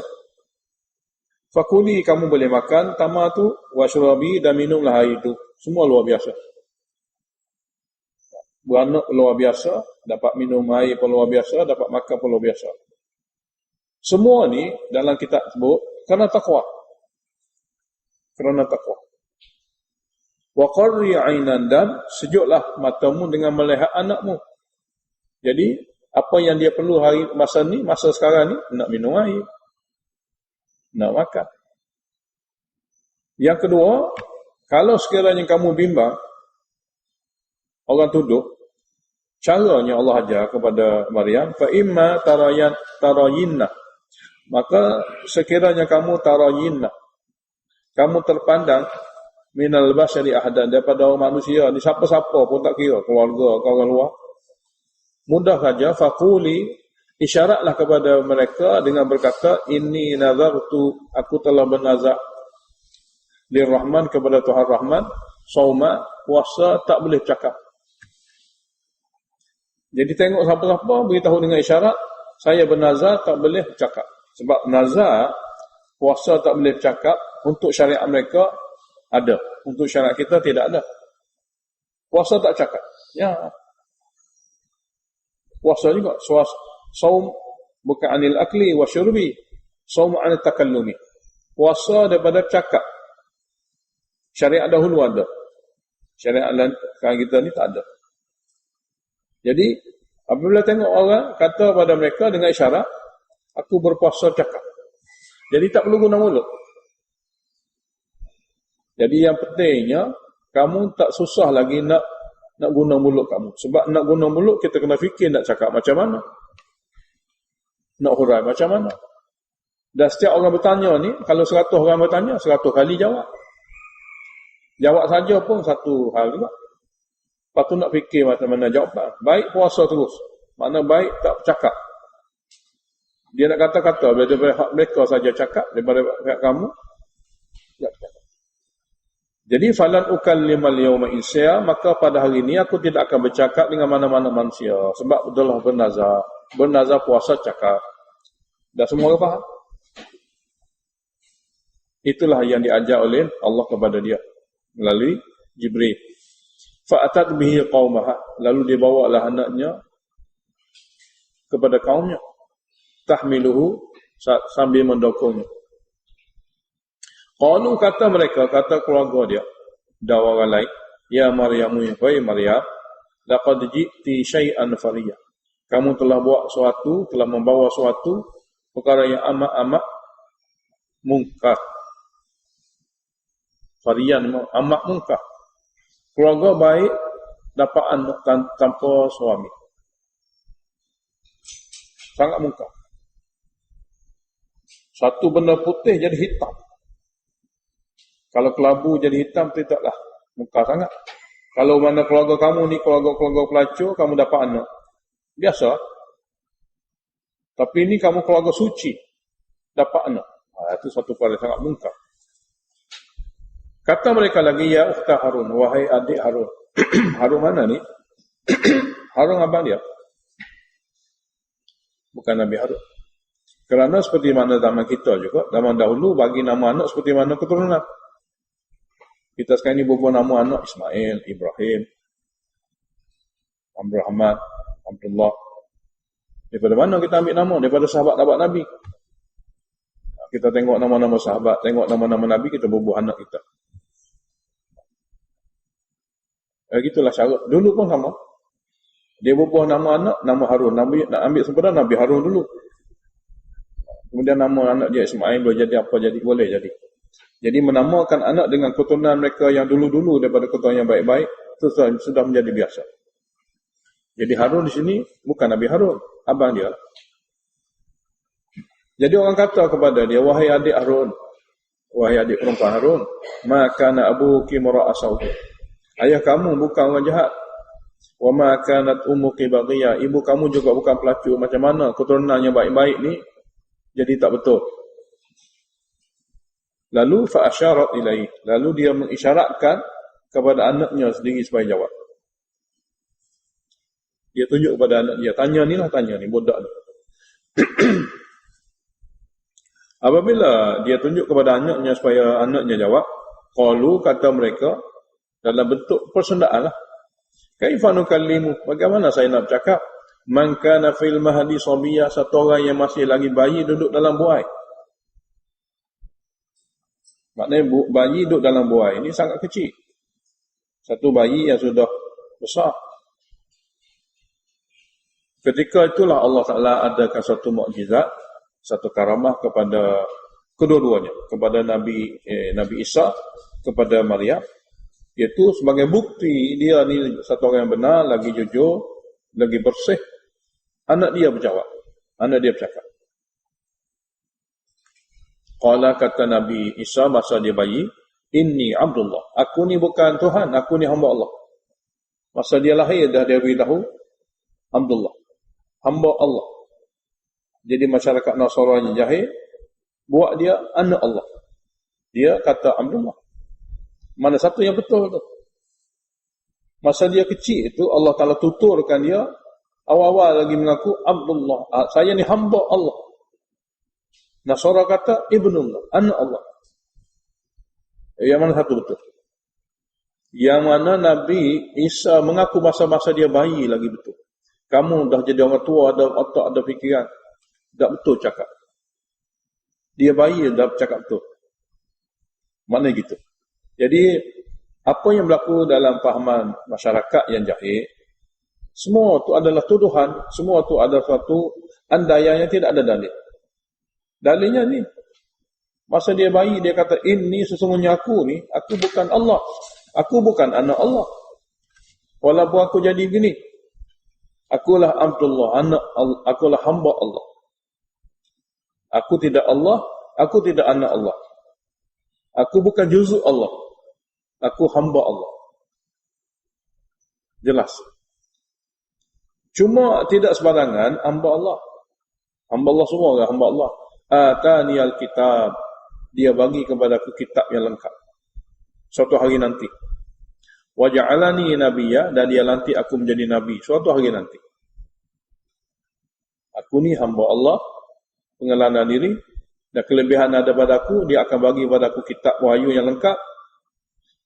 Fakuli, kamu boleh makan tamar tu, washrabi, dan minumlah air itu. Semua luar biasa. Beranak luar biasa, dapat minum air pun luar biasa, dapat makan pun luar biasa. Semua ni dalam kitab sebut kerana takwa. Kerana takwa. Wa qarri 'ainan, dan sejuklah matamu dengan melihat anakmu. Jadi apa yang dia perlu masa sekarang ni, nak minum air, nak makan. Yang kedua, kalau sekiranya kamu bimbang, orang tuduh, caranya Allah ajar kepada Maryam, fa imma tarayinna, maka sekiranya kamu tarayinna, kamu terpandang minal basyari ahadan, daripada orang manusia ni, siapa-siapa pun tak kira, keluarga atau orang luar, mudah saja, faquli, isyaratlah kepada mereka dengan berkata, inni nazartu, aku telah bernazar lirrahman, kepada Tuhan Rahman, sauma, puasa, tak boleh cakap. Jadi tengok siapa-siapa beritahu dengan isyarat, saya bernazar tak boleh cakap. Sebab nazar, puasa tak boleh cakap, untuk syariat mereka ada, untuk syariat kita tidak ada. Puasa tak cakap. Ya. Puasa juga, saum bukan anil akli wa syurbi, saum anil takallumi. Puasa daripada cakap. Syariat dahulu ada. Syariat sekarang kita ni tak ada. Jadi apabila tengok orang kata pada mereka dengan isyarat, aku berpuasa cakap. Jadi tak perlu guna mulut. Jadi yang pentingnya, kamu tak susah lagi nak guna mulut kamu. Sebab nak guna mulut, kita kena fikir nak cakap macam mana. Nak hurai macam mana. Dan setiap orang bertanya ni, kalau 100 orang bertanya, 100 kali jawab. Jawab saja pun satu hal juga. Lepas tu nak fikir macam mana jawapan. Baik puasa terus. Makna baik tak cakap. Dia nak kata-kata, daripada hak mereka saja cakap, daripada hak kamu, tak cakap. Jadi falan ukallimal yawma insya, maka pada hari ini aku tidak akan bercakap dengan mana-mana manusia, sebab adalah bernazar puasa cakap. Dah semua orang faham. Itulah yang diajar oleh Allah kepada dia melalui Jibril. Fa'atat bihi qaumaha, lalu dibawalah anaknya kepada kaumnya, tahmiluhu, sambil mendokongnya. Qalu, kata mereka, kata keluarga dia dan orang lain, ya Maryamu, wahai Maryam, laqad ji'ti syai'an fariyah, kamu telah buat suatu, telah membawa suatu perkara yang amat-amat mungkar. Varian amat mungkar. Keluarga baik dapat anak tanpa suami. Sangat mungkar. Satu benda putih jadi hitam. Kalau kelabu jadi hitam, tidaklah mungkar sangat. Kalau mana keluarga kamu ni keluarga-keluarga pelacur, kamu dapat anak. Biasa. Tapi ini kamu keluarga suci, dapat anak. Itu satu perkara sangat mungkar. Kata mereka lagi, ya ukhta Harun, wahai adik Harun. Harun mana ni? Harun abang dia. Bukan Nabi Harun. Kerana seperti mana zaman kita juga, zaman dahulu bagi nama anak seperti mana keturunan. Kita sekarang ni berbuat nama anak Ismail, Ibrahim, Abraham, Abdullah. Daripada mana kita ambil nama? Daripada sahabat-sahabat Nabi. Kita tengok nama-nama sahabat, tengok nama-nama Nabi, kita berbuat anak kita. Gitulah cara. Dulu pun sama. Dia berbuah nama anak, nama Harun. Nabi nak ambil sempurna, Nabi Harun dulu. Kemudian nama anak dia Ismail boleh jadi apa jadi, boleh jadi. Jadi menamakan anak dengan keturunan mereka yang dulu-dulu daripada keturunan yang baik-baik, itu sudah menjadi biasa. Jadi Harun di sini bukan Nabi Harun, abang dia. Jadi orang kata kepada dia, wahai adik Harun, wahai adik perempuan Harun, maka na abuki mura'a sauti. Ayah kamu bukan orang jahat. Wa ma kanat ummuki baghiya, ibu kamu juga bukan pelacur. Macam mana keturunannya baik-baik ni jadi tak betul? Lalu fa asyarat ilaihi, lalu dia mengisyaratkan kepada anaknya sendiri supaya jawab. Dia tunjuk kepada anak dia, tanya ni budak ni. Apabila dia tunjuk kepada anaknya supaya anaknya jawab, qalu, kata mereka dalam bentuk persendaan lah, kaifa nukallimu, bagaimana saya nak bercakap, man kana fil mahdi sabiyya, satu orang yang masih lagi bayi duduk dalam buai. Maknanya bayi duduk dalam buai ini sangat kecil. Satu bayi yang sudah besar. Ketika itulah Allah Ta'ala adakan satu mukjizat, satu karamah kepada kedua-duanya, kepada Nabi Isa, kepada Maryam, iaitu sebagai bukti dia ni satu orang yang benar, lagi jujur, lagi bersih. Anak dia berjawab, anak dia bercakap. Qala, kata Nabi Isa masa dia bayi, inni Abdullah, aku ni bukan Tuhan, aku ni hamba Allah. Masa dia lahir dah dia beritahu Abdullah, hamba Allah. Jadi masyarakat Nasrani jahil buat dia anak Allah. Dia kata Abdullah. Mana satu yang betul tu? Masa dia kecil itu Allah Ta'ala tuturkan dia, awal-awal lagi mengaku Abdullah, saya ni hamba Allah. Nasara kata Ibnullah, anak Allah. Yang mana satu betul? Yang mana Nabi Isa mengaku masa-masa dia bayi lagi betul. Kamu dah jadi orang tua, ada otak, ada fikiran, tak betul cakap. Dia bayi dah cakap betul. Mana gitu? Jadi apa yang berlaku dalam fahaman masyarakat yang jahil, semua itu adalah tuduhan, semua itu adalah suatu andaian yang tidak ada dalil. Dalilnya ni, masa dia bayi dia kata, ini sesungguhnya aku ni, aku bukan Allah, aku bukan anak Allah. Walaupun aku jadi gini, akulah Abdullah, anak Allah, akulah hamba Allah. Aku tidak Allah, aku tidak anak Allah. Aku bukan juzuk Allah, aku hamba Allah. Jelas. Cuma tidak sebarangan hamba Allah. Hamba Allah semua orang hamba Allah. Atani al-kitab, dia bagi kepada aku kitab yang lengkap suatu hari nanti. Wa ja'alani nabiyya, dan dia lantik aku menjadi nabi suatu hari nanti. Aku ni hamba Allah, pengenalan diri, dan kelebihan ada padaku, dia akan bagi padaku kitab wahyu yang lengkap,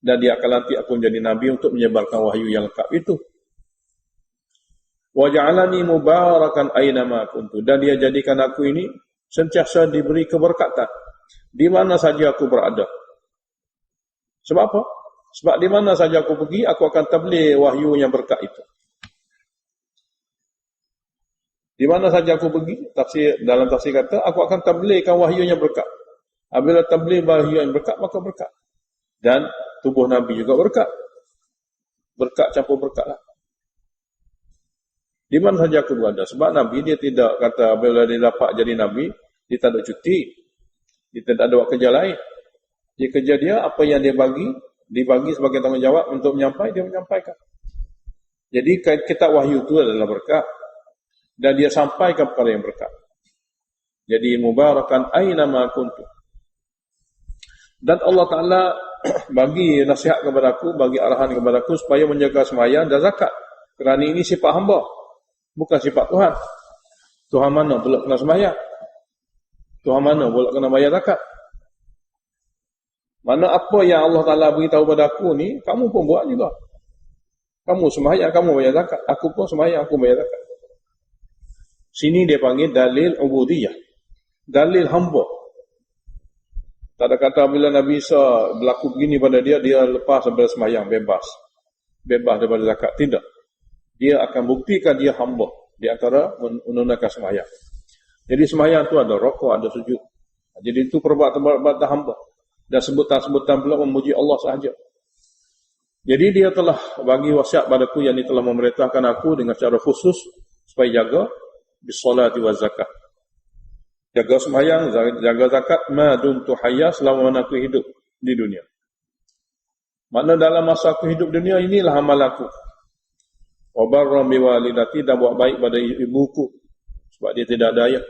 dan dia akan lantik aku menjadi nabi untuk menyebarkan wahyu yang lengkap itu. Wa ja'alani mubarakan aina ma kuntu, dan dia jadikan aku ini sentiasa diberi keberkatan di mana saja aku berada. Sebab apa? Sebab di mana saja aku pergi, aku akan tabligh wahyu yang berkat itu. Di mana saja aku pergi, dalam tafsir kata, aku akan tabligkan wahyu yang berkat. Apabila tabligh wahyu yang berkat, maka berkat. Dan tubuh Nabi juga berkat. Berkat campur berkat lah. Di mana saja aku berada. Sebab Nabi dia tidak kata apabila dia dapat jadi Nabi, dia tak ada cuti. Dia tidak ada buat kerja lain. Dia kerja dia, apa yang dia bagi, dibagi sebagai tanggungjawab untuk menyampaikan, dia menyampaikan. Jadi kitab wahyu itu adalah berkat. Dan dia sampaikan perkara yang berkat. Jadi mubarakan aina ma kuntum. Dan Allah Ta'ala bagi nasihat kepada aku, bagi arahan kepada aku supaya menjaga sembahyang dan zakat. Kerana ini sifat hamba, bukan sifat Tuhan. Tuhan mana pula kena sembahyang? Tuhan mana pula kena bayar zakat? Mana apa yang Allah Ta'ala beritahu pada aku ni, kamu pun buat juga. Kamu sembahyang, kamu bayar zakat. Aku pun sembahyang, aku bayar zakat. Sini dia panggil dalil ubudiyah. Dalil hamba. Tak ada kata bila Nabi Isa berlaku begini pada dia, dia lepas daripada sembahyang, bebas. Bebas daripada zakat. Tidak. Dia akan buktikan dia hamba di antara menunaikan sembahyang. Jadi sembahyang tu ada rukuk, ada sujud. Jadi itu perbuatan hamba. Dan sebutan-sebutan pula memuji Allah sahaja. Jadi dia telah bagi wasiat padaku yang telah memerintahkan aku dengan cara khusus supaya jaga bisolati wa zakat. Jaga sembahyang, jaga zakat ma dumtu hayya selama mana aku hidup di dunia. Mana dalam masa aku hidup dunia inilah amal aku. Wa barra bi walidati, dan buat baik pada ibuku sebab dia tidak ada ayah.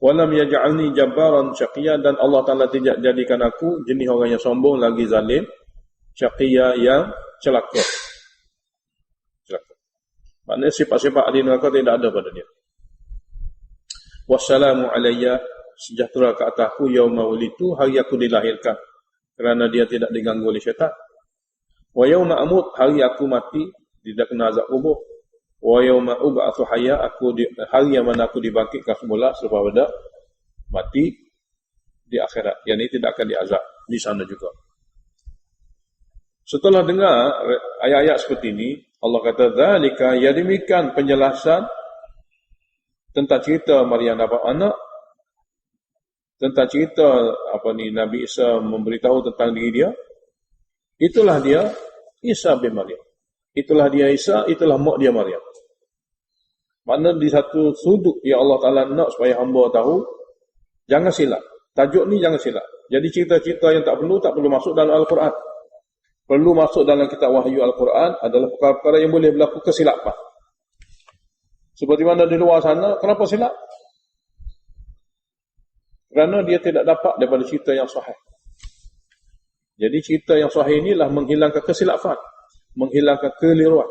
Wa lam yaj'alni jabbaran syaqiyya, dan Allah Taala tidak jadikan aku jenis orang yang sombong lagi zalim, syaqiyya yang celaka. Maknanya sifat-sifat ahli neraka tidak ada pada dia. Wassalamu alayya, sejahtera ke atasku yauma wulitu, hari aku dilahirkan, kerana dia tidak diganggu oleh syaitan. Wa yauma amut, hari aku mati, tidak kena azab kubur. Wa yauma ub'atsu hayya, hari yang mana aku dibangkitkan semula selepas pada mati di akhirat. Yang ini tidak akan diazab di sana juga. Setelah dengar ayat-ayat seperti ini, Allah kata, "Dzalika", ya demikian penjelasan tentang cerita Maryam dapat anak, tentang cerita Nabi Isa memberitahu tentang diri dia. Itulah dia Isa bin Maryam. Itulah dia Isa, itulah mak dia Maryam. Makna di satu sudut ya Allah Taala nak supaya hamba tahu, jangan silap. Tajuk ni jangan silap. Jadi cerita-cerita yang tak perlu masuk dalam Al-Quran. Perlu masuk dalam kitab wahyu Al-Quran adalah perkara-perkara yang boleh berlaku kesilapan. Seperti mana di luar sana, kenapa silap? Kerana dia tidak dapat daripada cerita yang sahih. Jadi cerita yang sahih inilah menghilangkan kesilapan, menghilangkan keliruan.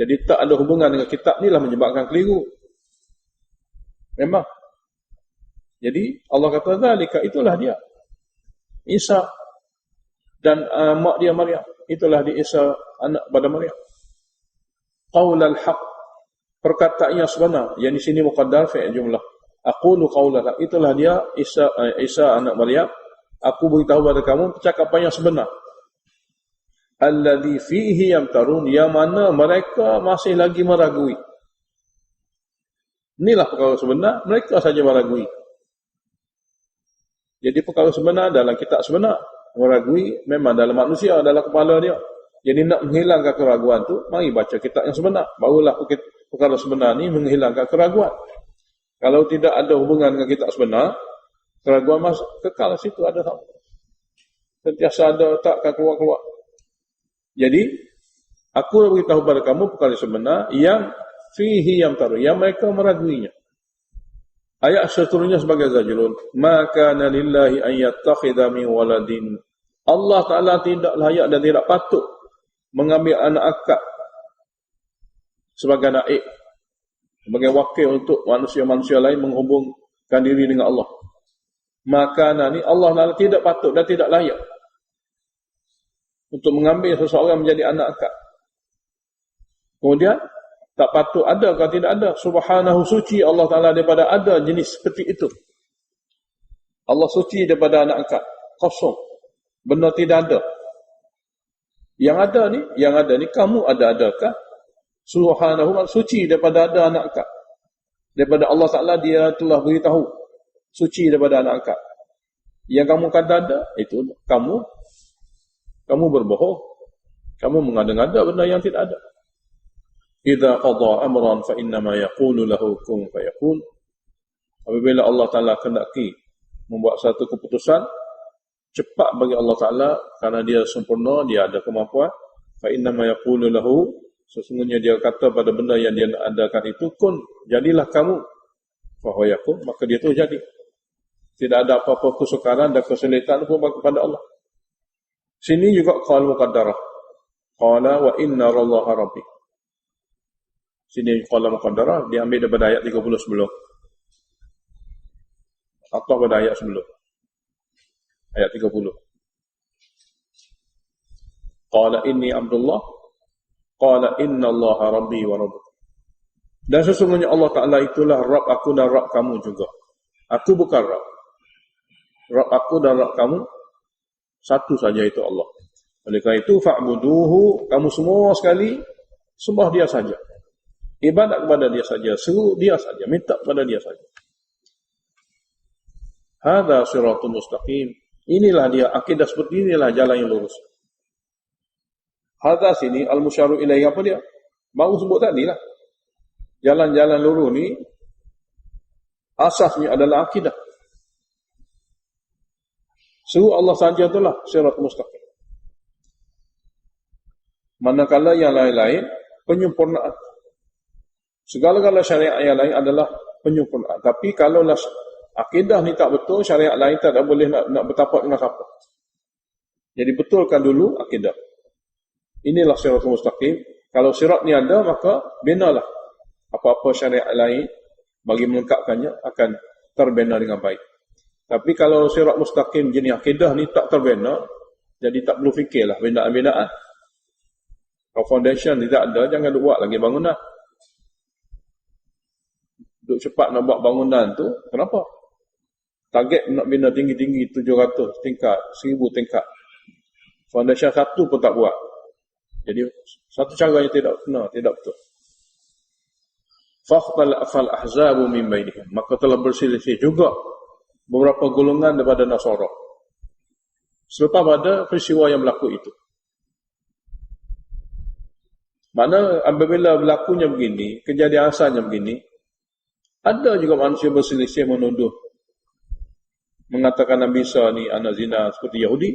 Jadi tak ada hubungan dengan kitab inilah menyebabkan keliru. Memang. Jadi Allah kata, "Zalika", itulah dia Isa. Dan mak dia Maryam, itulah dia Isa anak pada Maryam. Qaulal haq, perkataan yang sebenar. Yang di sini muqaddar fi jumlah. Aqulu qaulal haq, itulah dia Isa anak Maryam. Aku beritahu kepada kamu percakapan yang sebenar. Alladhi fihi yamtarun, yang mana mereka masih lagi meragui. Inilah perkara sebenar, mereka saja meragui. Jadi perkara sebenar dalam kitab sebenar. Meragui memang dalam manusia, dalam kepala dia. Jadi nak menghilangkan keraguan tu, mari baca kitab yang sebenar. Barulah perkara sebenar ni menghilangkan keraguan. Kalau tidak ada hubungan dengan kitab sebenar, keraguan masuk kekal situ ada sama. Sentiasa ada, takkan keluar-keluar. Jadi aku beritahu kepada kamu perkara sebenar yang fihi yamtaru, yang mereka meraguinya. Ayat seterusnya sebagai zajrun, maka lillahi an yattakhidha min waladin. Allah Taala tidak layak dan tidak patut mengambil anak akak sebagai naib, sebagai wakil untuk manusia-manusia lain menghubungkan diri dengan Allah. Maka ni Allah Taala tidak patut dan tidak layak untuk mengambil seseorang menjadi anak akak. Kemudian tak patut ada atau tidak ada. Subhanahu, suci Allah Ta'ala daripada ada jenis seperti itu. Allah suci daripada anak angkat. Kosong. Benar tidak ada. Yang ada ni kamu ada-adakah? Subhanahu, suci daripada ada anak angkat. Daripada Allah Ta'ala dia telah beritahu suci daripada anak angkat. Yang kamu kata ada, itu kamu berbohong. Kamu mengada-ngada benda yang tidak ada. Idza qada amran fa innama yaqulu lahu kun fayakun. Apabila Allah Ta'ala kendaki membuat satu keputusan, cepat bagi Allah Ta'ala kerana dia sempurna, dia ada kemampuan. Fa innama yaqulu lahu, sesungguhnya dia kata pada benda yang dia adakan itu, kun, jadilah kamu. Fa huwa yakun, maka dia itu jadi. Tidak ada apa-apa kesukaran dan kesulitan pun kepada Allah. Sini juga qala muqaddarah. Qala wa inna allaha rabbi. Sini qala muqaddarah diambil daripada ayat 30 sebelum. Atau pada ayat sebelum. Ayat 30. Qala inni Abdullah. Qala inna allaha rabbi wa rabbukum. Dan sesungguhnya Allah Ta'ala itulah Rabb aku dan Rabb kamu juga. Aku bukan Rabb. Rabb aku dan Rabb kamu satu saja, itu Allah. Oleh kerana itu fa'buduhu, kamu semua sekali sembah dia saja. Ibadat kepada dia saja, seru dia saja, minta kepada dia saja. Hadza siratul mustaqim. Inilah dia akidah seperti inilah jalan yang lurus. Hadza sini al-musyaru ilaihi apa dia? Baru sebut tadi lah. Jalan-jalan lurus ni asasnya adalah akidah. Seru Allah saja itulah siratul mustaqim. Manakala yang lain-lain penyempurnaan. Segala-gala syariat yang lain adalah penyempurnaan. Tapi kalau akidah ni tak betul, syariat lain tak boleh nak bertapak dengan siapa. Jadi betulkan dulu akidah. Inilah siratul mustaqim. Kalau sirat ni ada, maka binalah apa-apa syariat lain bagi melengkapkannya akan terbina dengan baik. Tapi kalau sirat mustaqim jenis akidah ni tak terbina, jadi tak perlu fikirlah bindaan-bindaan. Kalau foundation tidak ada, jangan buat lagi bangunan. Duk cepat nak buat bangunan tu, kenapa? Target nak bina tinggi-tinggi 700 tingkat, 1000 tingkat. Foundation satu pun tak buat. Jadi satu cara yang tidak benar, tidak betul. Fal ahzabu min bainihim, maka telah berselisih juga beberapa golongan daripada Nasara selepas pada peristiwa yang berlaku itu. Mana apabila berlakunya begini, kejadian asalnya begini, ada juga manusia berselisih menuduh, mengatakan Nabi Isa ni anak zina seperti Yahudi.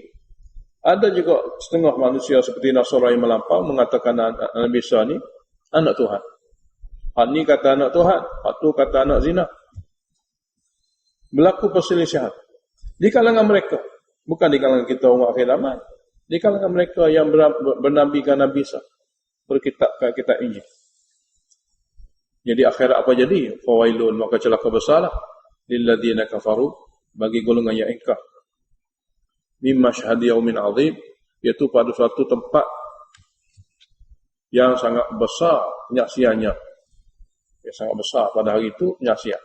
Ada juga setengah manusia seperti Nasara yang melampau mengatakan Nabi Isa ni anak Tuhan. Hak ni kata anak Tuhan, hak tu kata anak zina. Berlaku perselisihan di kalangan mereka, bukan di kalangan kita umat akhir zaman, di kalangan mereka yang bernabikan Nabi Isa, berkitabkan kitab Injil. Jadi akhirat apa jadi? Fawailun, maka celaka besarlah lilladzina kafaru, bagi golongan yang ingkar, mimma syahadi yaumin azim, iaitu pada suatu tempat yang sangat besar penyaksiannya, yang sangat besar pada hari itu penyaksian.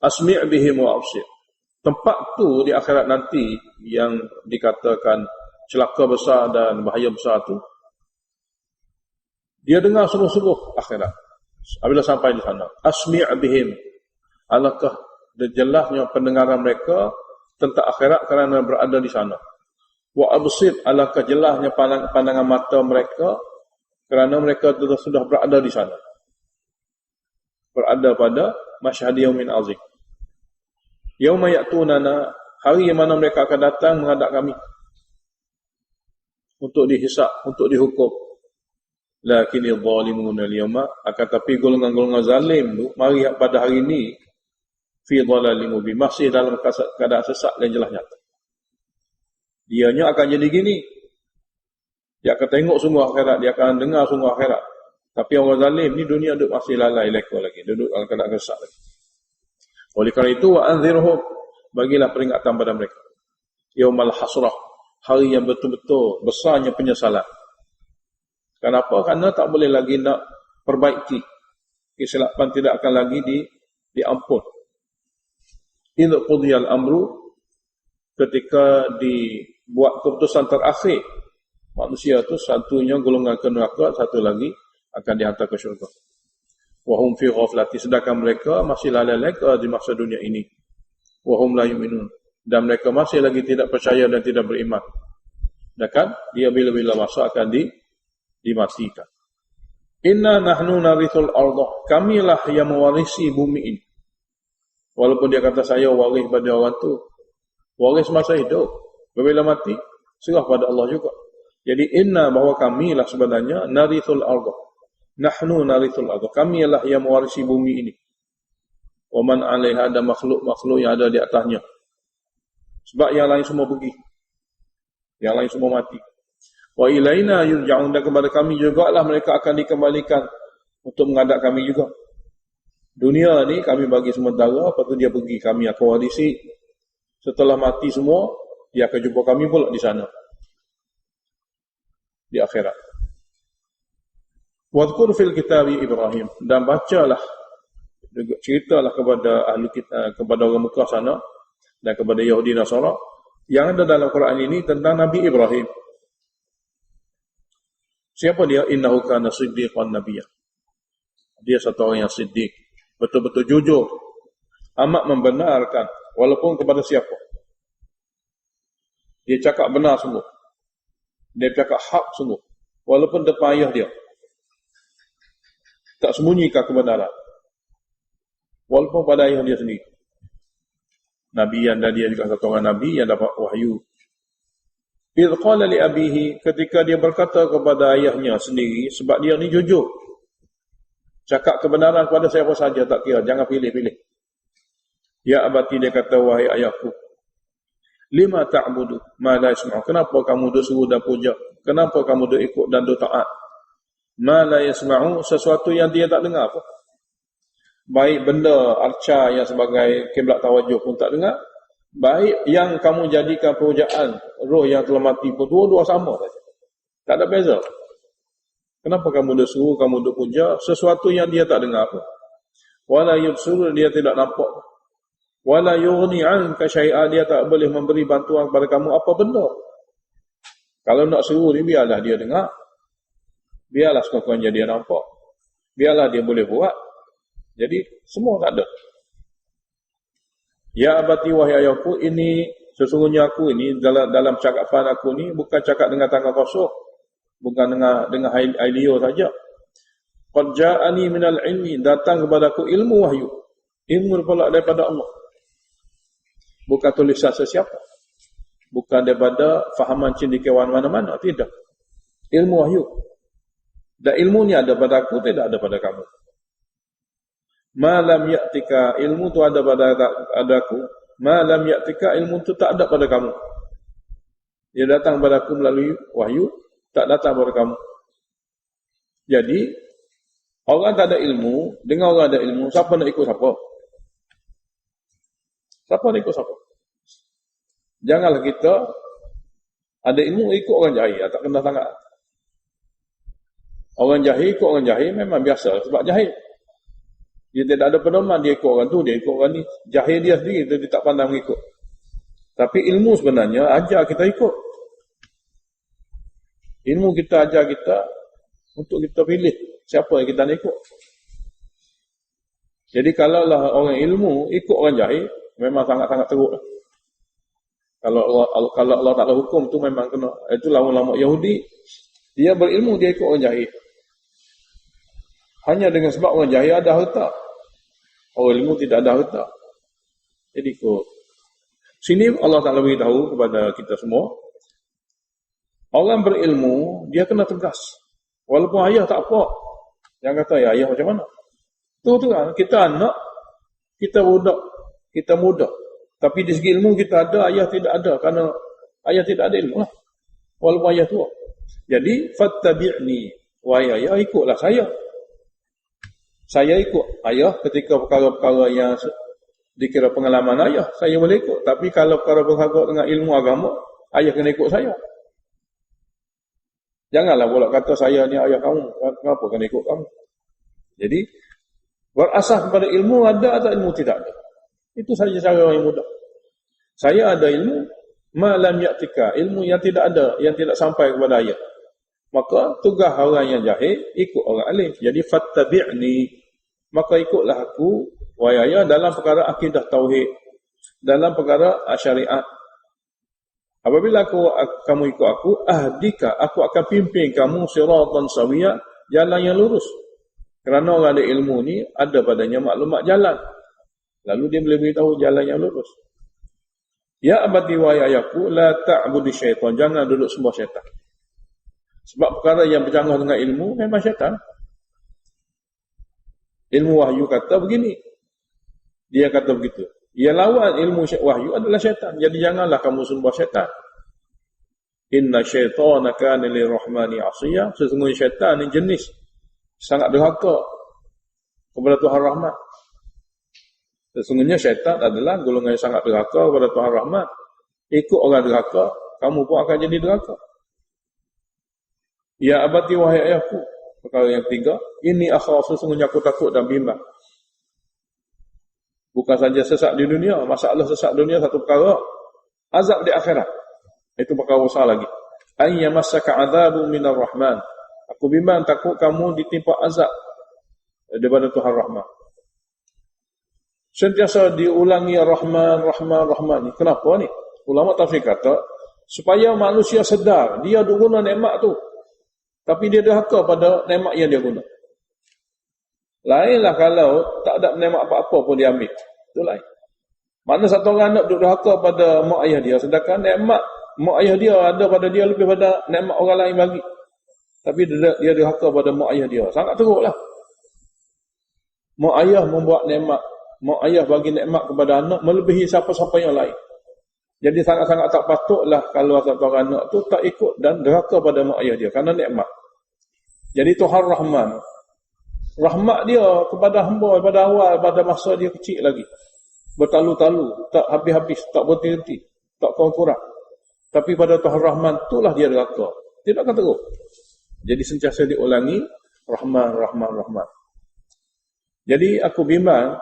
Asmi' bihim wa absir. Tempat tu di akhirat nanti yang dikatakan celaka besar dan bahaya besar tu, dia dengar sungguh-sungguh akhirat. Apabila sampai di sana, asmi' bihim, alakah jelasnya pendengaran mereka tentang akhirat kerana berada di sana. Wa absir, alakah jelasnya pandangan mata mereka kerana mereka sudah berada di sana. Berada pada masyhad yaumin azim. Yauma ya'tunana, hari yang mana mereka akan datang menghadap kami untuk dihisab, untuk dihukum. Lakinil zalimuna al-yawma, akan tapi golongan-golongan zalim tu mari pada hari ini fi dhalalin mubin, masih dalam keadaan sesat dan jelas nyata. Dianya akan jadi gini. Dia akan tengok sungguh akhirat, dia akan dengar sungguh akhirat. Tapi orang zalim ni dunia duduk masih lalai leka lagi, duduk dalam keadaan sesat lagi. Oleh kerana itu wa anzirhum, bagilah peringatan pada mereka. Yaumal hasrah, hari yang betul-betul besarnya penyesalan. Kenapa? Kerana tak boleh lagi nak perbaiki. Kesilapan tidak akan lagi diampun. Idza qudiyal amru, ketika dibuat keputusan terakhir, manusia itu satunya golongan ke neraka, satu lagi akan dihantar ke syurga. Wa hum fi ghaflati, sedangkan mereka masih lalai-leka di masa dunia ini. Wa hum la yu'minun, dan mereka masih lagi tidak percaya dan tidak beriman. Dan dia bila-bila masa akan dimatikan. Inna nahnu narithul ardah, kamilah yang mewarisi bumi ini. Walaupun dia kata saya waris pada orang tu, waris masa hidup, bila mati serah pada Allah juga. Jadi inna, bahawa kamilah sebenarnya narithul ardah, nahnu narithul ardah, kamilah yang mewarisi bumi ini. Wa man 'alaiha, ada makhluk-makhluk yang ada di atasnya. Sebab yang lain semua pergi, yang lain semua mati. Wa ilaina yurja'un, dan kepada kami jugalah mereka akan dikembalikan untuk menghadap kami juga. Dunia ni kami bagi sementara, lepas tu dia pergi, kami akan warisi. Setelah mati semua, dia akan jumpa kami pula di sana, di akhirat. Wadhkur fil kitabi Ibrahim, dan bacalah, ceritalah kepada ahli kita, kepada orang Mekah sana dan kepada Yahudi Nasara yang ada dalam Quran ini tentang Nabi Ibrahim. Siapa dia? Innahu kana siddiqan nabiyya. Dia satu orang yang siddiq, betul-betul jujur, amat membenarkan walaupun kepada siapa. Dia cakap benar sungguh, dia cakap hak sungguh, walaupun depan ayah dia. Tak sembunyikan kebenaran, walaupun pada ayah dia sendiri. Nabi, dan dia juga satu orang Nabi yang dapat wahyu. Idh qala li abihi, ketika dia berkata kepada ayahnya sendiri, sebab dia ni jujur, cakap kebenaran kepada siapa saja, tak kira, jangan pilih-pilih. Ya abati, dia kata, wahai ayahku, lima ta'budu ma la yasma'u, kenapa kamu duk suruh dan puja, kenapa kamu duk ikut dan duk taat, ma la yasma'u, sesuatu yang dia tak dengar apa. Baik benda arca yang sebagai kiblat tawajuh pun tak dengar, baik yang kamu jadikan pujaan roh yang telah mati pun, dua-dua sama saja, tak ada beza. Kenapa kamu duk suruh, kamu duk puja sesuatu yang dia tak dengar apa. Wala yubsur, dia tidak nampak. Wala yughni 'anka syai'a, dia tak boleh memberi bantuan kepada kamu apa benda. Kalau nak suruh ni, biarlah dia dengar, biarlah sekurang-kurangnya dia nampak, biarlah dia boleh buat. Jadi semua tak ada. Ya abati, wahai ayahku, ini sesungguhnya aku ini dalam cakapan aku ni bukan cakap dengan tangan kosong, bukan dengan ailio saja. Qad ja'ani minal ilmi, datang kepadaku ilmu wahyu, ilmu daripada Allah, bukan tulisan sesiapa, bukan daripada fahaman cendekiawan mana-mana, tidak. Ilmu wahyu, dan ilmu ni ada pada aku, tidak ada pada kamu. Malam ya'tika, ilmu tu ada pada aku. Malam ya'tika, ilmu tu tak ada pada kamu. Dia datang pada aku melalui wahyu, tak datang pada kamu. Jadi orang tak ada ilmu dengan orang ada ilmu, siapa nak ikut siapa? Siapa nak ikut siapa? Janganlah kita ada ilmu ikut orang jahil, tak kena sangat. Orang jahil ikut orang jahil memang biasa, sebab jahil. Dia tidak ada pedoman, dia ikut orang tu, dia ikut orang ni. Jahil dia sendiri, dia tak pandang mengikut. Tapi ilmu sebenarnya ajar kita ikut. Ilmu kita ajar kita untuk kita pilih siapa yang kita nak ikut. Jadi kalau lah orang ilmu ikut orang jahil, memang sangat-sangat teruk lah. Kalau Allah Ta'ala hukum tu memang kena. Itulah ulama Yahudi, dia berilmu, dia ikut orang jahil. Hanya dengan sebab orang jahil ada harta, orang ilmu tidak ada harta, jadi ikut. Sini Allah Ta'ala beritahu kepada kita semua, orang berilmu dia kena tegas. Walaupun ayah tak apa, jangan kata ya ayah macam mana. Tu kan, kita anak, kita budak, kita muda, tapi di segi ilmu kita ada, ayah tidak ada, kerana ayah tidak ada ilmu lah, walaupun ayah tua. Jadi fattabi'ni, wahai ayah, ikutlah saya. Saya ikut ayah ketika perkara-perkara yang dikira pengalaman ayah, saya boleh ikut. Tapi kalau perkara berkaitan dengan ilmu agama, ayah kena ikut saya. Janganlah pula kata saya ni ayah kamu, kenapa kena ikut kamu. Jadi berasas kepada ilmu ada atau ilmu tidak ada. Itu saja cara orang yang mudah. Saya ada ilmu, malam ya'tika, ilmu yang tidak ada, yang tidak sampai kepada ayah. Maka tugas orang yang jahil ikut orang alim. Jadi fattabi'ni, maka ikutlah aku wahai ayah dalam perkara akidah tauhid, dalam perkara syariat. Apabila kamu ikut aku, ahdika, aku akan pimpin kamu siratan sawiyah, jalan yang lurus. Kerana orang ada ilmu ni, ada padanya maklumat jalan. Lalu dia boleh beritahu jalan yang lurus. Ya abadi wahai ayahku, la ta'budi syaitan, jangan duduk sembah syaitan. Sebab perkara yang bercanggah dengan ilmu memang syaitan. Ilmu wahyu kata begini, dia kata begitu. Yang lawan ilmu wahyu adalah syaitan. Jadi janganlah kamu sembah syaitan. Inna syaitana kana lirrahmani 'asiyya. Sesungguhnya syaitan ni jenis sangat derhaka kepada Tuhan Rahmat. Sesungguhnya syaitan adalah golongan yang sangat derhaka kepada Tuhan Rahmat. Ikut orang derhaka, kamu pun akan jadi derhaka. Ya abati wahai ayahku. Perkara yang ketiga, ini akhaf, sesungguhnya aku takut dan bimbang. Bukan saja sesat di dunia, masalah sesat dunia satu perkara, azab di akhirat. Itu perkara besar lagi. Ayya masaka adzabun minar rahman. Aku bimbang takut kamu ditimpa azab daripada Tuhan Rahman. Sentiasa diulangi Rahman, Rahman, Rahman ni. Kenapa ni? Ulama tafsir kata, supaya manusia sedar, dia duk guna nikmat tu. Tapi dia derhaka pada nikmat yang dia guna. Lainlah kalau tak ada nikmat apa-apa pun dia ambil. Itu lain. Mana satu orang nak duduk derhaka pada mak ayah dia, sedangkan nikmat mak ayah dia ada pada dia lebih pada nikmat orang lain bagi. Tapi dia derhaka pada mak ayah dia. Sangat teruklah. Mak ayah membuat nikmat, mak ayah bagi nikmat kepada anak melebihi siapa-siapa yang lain. Jadi sangat-sangat tak patutlah kalau satu orang anak tu tak ikut dan derhaka pada mak ayah dia kerana nikmat. Jadi Tuhan Rahman, rahmat dia kepada hamba pada awal, pada masa dia kecil lagi. Bertalu-talu, tak habis-habis, tak berhenti-henti, tak kurang-kurang. Tapi pada Tuhan Rahman itulah dia derhaka. Tidak akan teruk. Jadi sentiasa diulangi Rahman, Rahman, Rahman. Jadi aku bimbang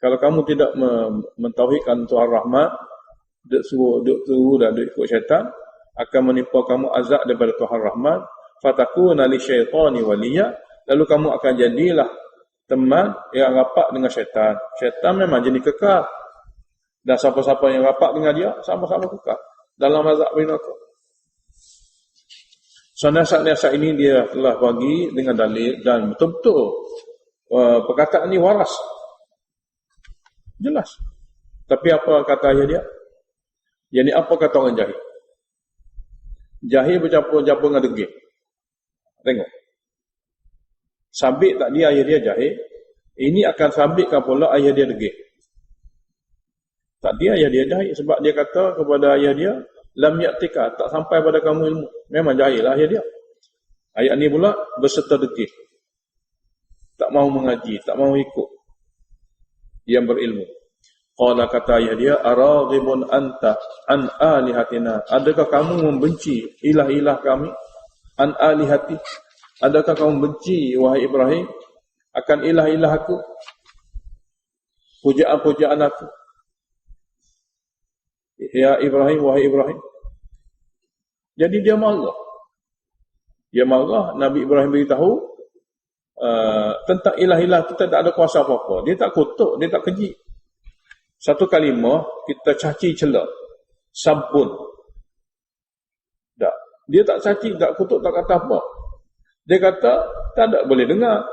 kalau kamu tidak mentauhidkan Tuhan Rahman, duk suruh dan duk ikut syaitan, akan menimpa kamu azab daripada Tuhan Rahman. Fatakuna li syaitani waliya, lalu kamu akan jadilah teman yang rapat dengan syaitan. Syaitan memang jenis kekal. Dan siapa-siapa yang rapat dengan dia, sama-sama kekal dalam azab neraka. So, nasihat-nasihat ini dia telah bagi dengan dalil dan betul-betul perkataan ini waras. Jelas. Tapi apa kata ayah dia? Jadi apa kata orang jahil? Jahil bercampur-campur dengan degil. Tengok. Sabit tak dia ayah dia jahil, ini akan sabitkan pula ayah dia degil. Tak dia ayah dia jahil sebab dia kata kepada ayah dia, lam ya'tika, tak sampai pada kamu ilmu. Memang jahil lah ayah dia. Ayat ni pula berserta degil. Tak mahu mengaji, tak mahu ikut yang berilmu. Qala, kata ayah dia, araghibun anta an alihatina. Adakah kamu membenci ilah-ilah kami? An alihati. Adakah kamu benci, wahai Ibrahim, akan ilah-ilah aku? Pujaan-pujaan aku. Ya Ibrahim, wahai Ibrahim. Jadi dia marah. Dia marah, Nabi Ibrahim beritahu tentang ilah-ilah kita tak ada kuasa apa-apa. Dia tak kutuk, dia tak keji. Satu kalimah kita caci celak, sabun. Tak. Dia tak caci, tak kutuk, tak kata apa. Dia kata tak ada boleh dengar.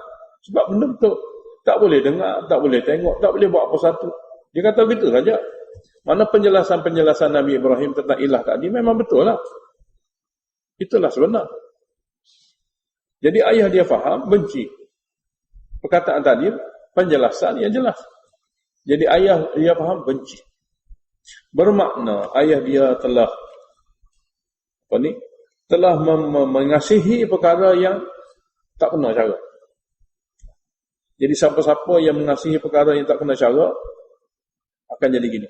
Sebab benda betul. Tak boleh dengar, tak boleh tengok, tak boleh buat apa satu. Dia kata begitu saja. Mana penjelasan-penjelasan Nabi Ibrahim tentang ilah tadi memang betul lah. Itulah sebenar. Jadi ayah dia faham, benci. Perkataan tadi, penjelasan yang jelas. Jadi ayah dia faham, benci. Bermakna ayah dia telah mengasihi perkara yang tak kena cara. Jadi siapa-siapa yang mengasihi perkara yang tak kena cara akan jadi gini.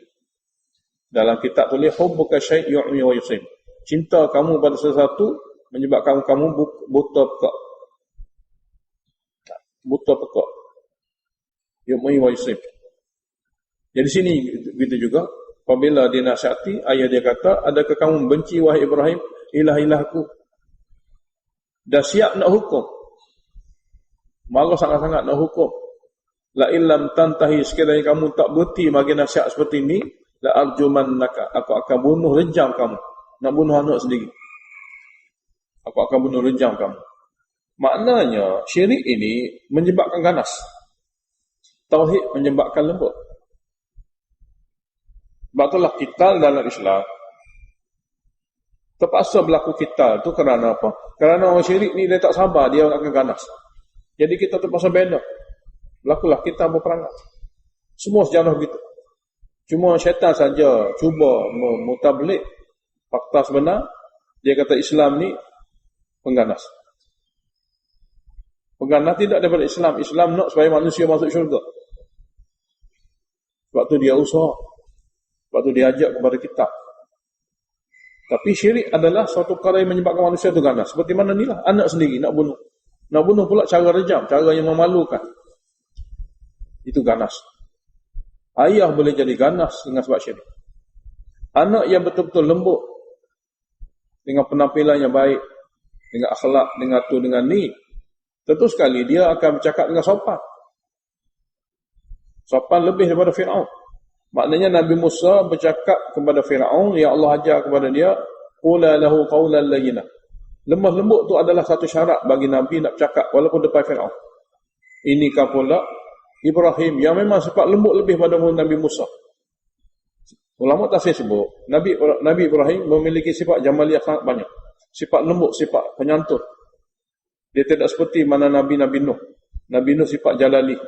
Dalam kitab tulis hubbuka syai' yu'mi wa yusim. Cinta kamu pada sesuatu menyebabkan kamu buta pekak. Buta pekak. Yu'mi wa yusim. Jadi sini begitu juga. Apabila dia nasihati, ayah dia kata, adakah kamu benci wahai Ibrahim ilah-ilahku? Dan siap nak hukum. Malah sangat-sangat nak hukum. La illam tantahi, sekiranya kamu tak berhenti bagi nasihat seperti ini, la arjumannaka, aku akan bunuh rejam kamu. Nak bunuh anak sendiri. Aku akan bunuh rejam kamu. Maknanya syirik ini menyebabkan ganas. Tauhid menyebabkan lembut. Sebab itulah qital dalam Islam terpaksa berlaku qital tu kerana apa? Kerana orang syirik ni dia tak sabar, dia akan ganas. Jadi kita terpaksa bina. Berlakulah kita berperangai. Semua sejarah begitu. Cuma syaitan saja cuba mutablik fakta sebenar. Dia kata Islam ni pengganas. Pengganas tidak daripada Islam. Islam nak supaya manusia masuk syurga. Sebab tu dia usaha. Sebab tu dia ajak kepada kita. Tapi syirik adalah suatu perkara yang menyebabkan manusia itu ganas. Seperti mana ni lah, anak sendiri nak bunuh. Nak bunuh pula cara rejam, cara yang memalukan. Itu ganas. Ayah boleh jadi ganas dengan sebab syirik. Anak yang betul-betul lembut, dengan penampilan yang baik, dengan akhlak, dengan tu, dengan ni, tentu sekali dia akan bercakap dengan sopan. Sopan lebih daripada Fir'aun. Maknanya Nabi Musa bercakap kepada Fir'aun, ya Allah ajar kepada dia, qula lahu qawlan layyina. Lemah lembut tu adalah satu syarat bagi Nabi nak bercakap walaupun depan Fir'aun. Ini kan pula Ibrahim yang memang sifat lembut lebih pada Nabi Musa. Ulama tafsir sebut Nabi Ibrahim memiliki sifat jamaliyah sangat banyak. Sifat lembut, sifat penyantun. Dia tidak seperti mana Nabi Nuh. Nabi Nuh sifat jalali.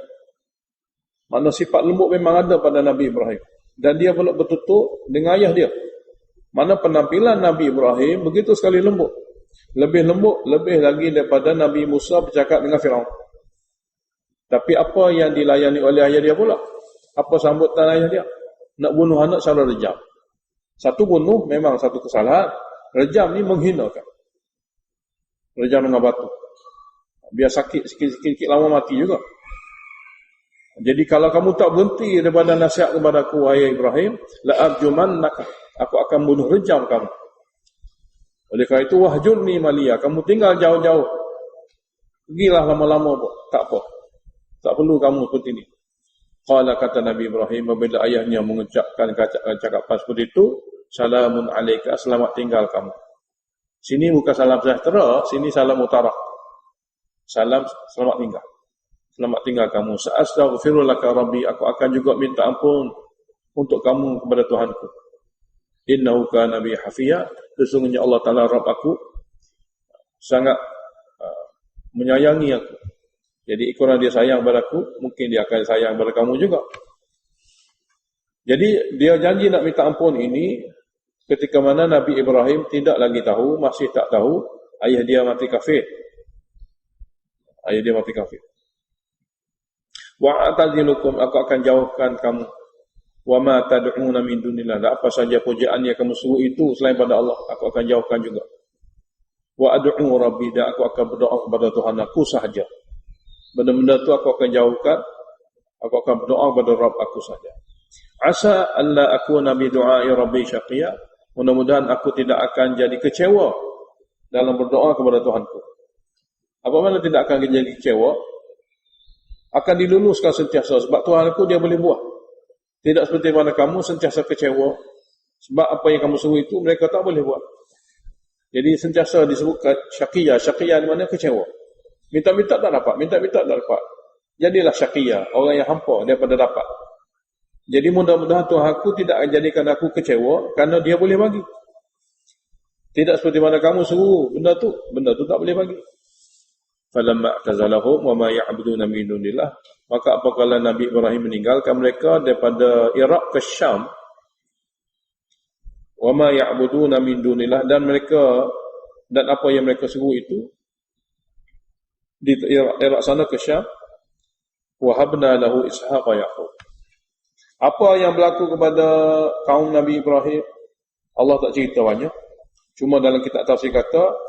Mana sifat lembut memang ada pada Nabi Ibrahim. Dan dia pula bertutur dengan ayah dia. Mana penampilan Nabi Ibrahim begitu sekali lembut. Lebih lembut, lebih lagi daripada Nabi Musa bercakap dengan Fir'aun. Tapi apa yang dilayani oleh ayah dia pula? Apa sambutan ayah dia? Nak bunuh anak secara rejam. Satu bunuh memang satu kesalahan. Rejam ni menghinakan. Rejam dengan batu. Biar sakit sikit-sikit lama mati juga. Jadi kalau kamu tak berhenti daripada nasihat kepada aku, ayah Ibrahim, la arjumannaka, aku akan bunuh rejam kamu. Oleh kerana itu wahjurni maliya, kamu tinggal jauh-jauh. Pergilah lama-lama pun, tak apa. Tak perlu kamu seperti ini. Qala, kata Nabi Ibrahim apabila ayahnya mengucapkan cakapan seperti itu, salamun alaika, selamat tinggal kamu. Sini bukan salam sejahtera, sini salam utarak. Salam selamat tinggal. Selamat tinggal kamu. Sa'astaghfiru laka rabbi, aku akan juga minta ampun untuk kamu kepada Tuhanku. Innahu kana bi hafiya, sesungguhnya Allah Taala Rabb aku sangat menyayangi aku. Jadi kerana dia sayang kepada aku, mungkin dia akan sayang kepada kamu juga. Jadi dia janji nak minta ampun ini ketika mana Nabi Ibrahim tidak lagi tahu, masih tak tahu ayah dia mati kafir. Ayah dia mati kafir. Wa atazilukum, aku akan jauhkan kamu. Wa ma tad'una min dunillah, apa saja pujaan yang kamu suruh itu selain pada Allah, aku akan jauhkan juga. Wa ad'u rabbi, dan aku akan berdoa kepada Tuhan aku sahaja. Benda-benda tu aku akan jauhkan, aku akan berdoa kepada Rabb aku saja. Asa alla akuna bi du'ai rabbi syaqiya, mudah-mudahan aku tidak akan jadi kecewa dalam berdoa kepada Tuhanku. Apa mana tidak akan jadi kecewa? Akan diluluskan sentiasa, sebab Tuhan aku dia boleh buat. Tidak seperti mana kamu sentiasa kecewa sebab apa yang kamu suruh itu mereka tak boleh buat. Jadi sentiasa disebutkan syaqiyah. Syaqiyah di mana? Kecewa. Minta-minta tak dapat, minta-minta tak dapat. Jadilah syaqiyah, orang yang hampa daripada dapat. Jadi mudah-mudahan Tuhan aku tidak akan jadikan aku kecewa kerana dia boleh bagi. Tidak seperti mana kamu suruh benda tu tak boleh bagi. Falamma tazalahum wa ma ya'buduna min dunillah, maka apabila Nabi Ibrahim meninggalkan mereka daripada Iraq ke Syam, wa ma ya'buduna min dunillah, dan apa yang mereka suruh itu di Iraq sana ke Syam, wahabna lahu Ishaq wa Yaqub. Apa yang berlaku kepada kaum Nabi Ibrahim Allah tak cerita banyak. Cuma dalam kitab tafsir kata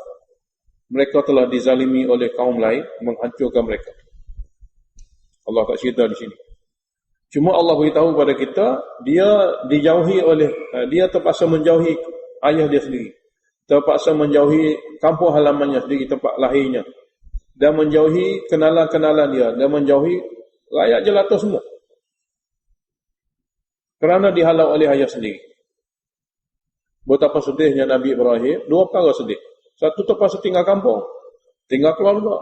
mereka telah dizalimi oleh kaum lain, menghancurkan mereka. Allah tak cerita di sini. Cuma Allah beritahu kepada kita, dia terpaksa menjauhi ayah dia sendiri. Terpaksa menjauhi kampung halamannya sendiri, tempat lahirnya. Dan menjauhi kenalan-kenalan dia. Dan menjauhi rakyat jelata semua. Kerana dihalau oleh ayah sendiri. Betapa sedihnya Nabi Ibrahim, dua perkara sedih. Satu terpaksa tinggal kampung, tinggal keluarga.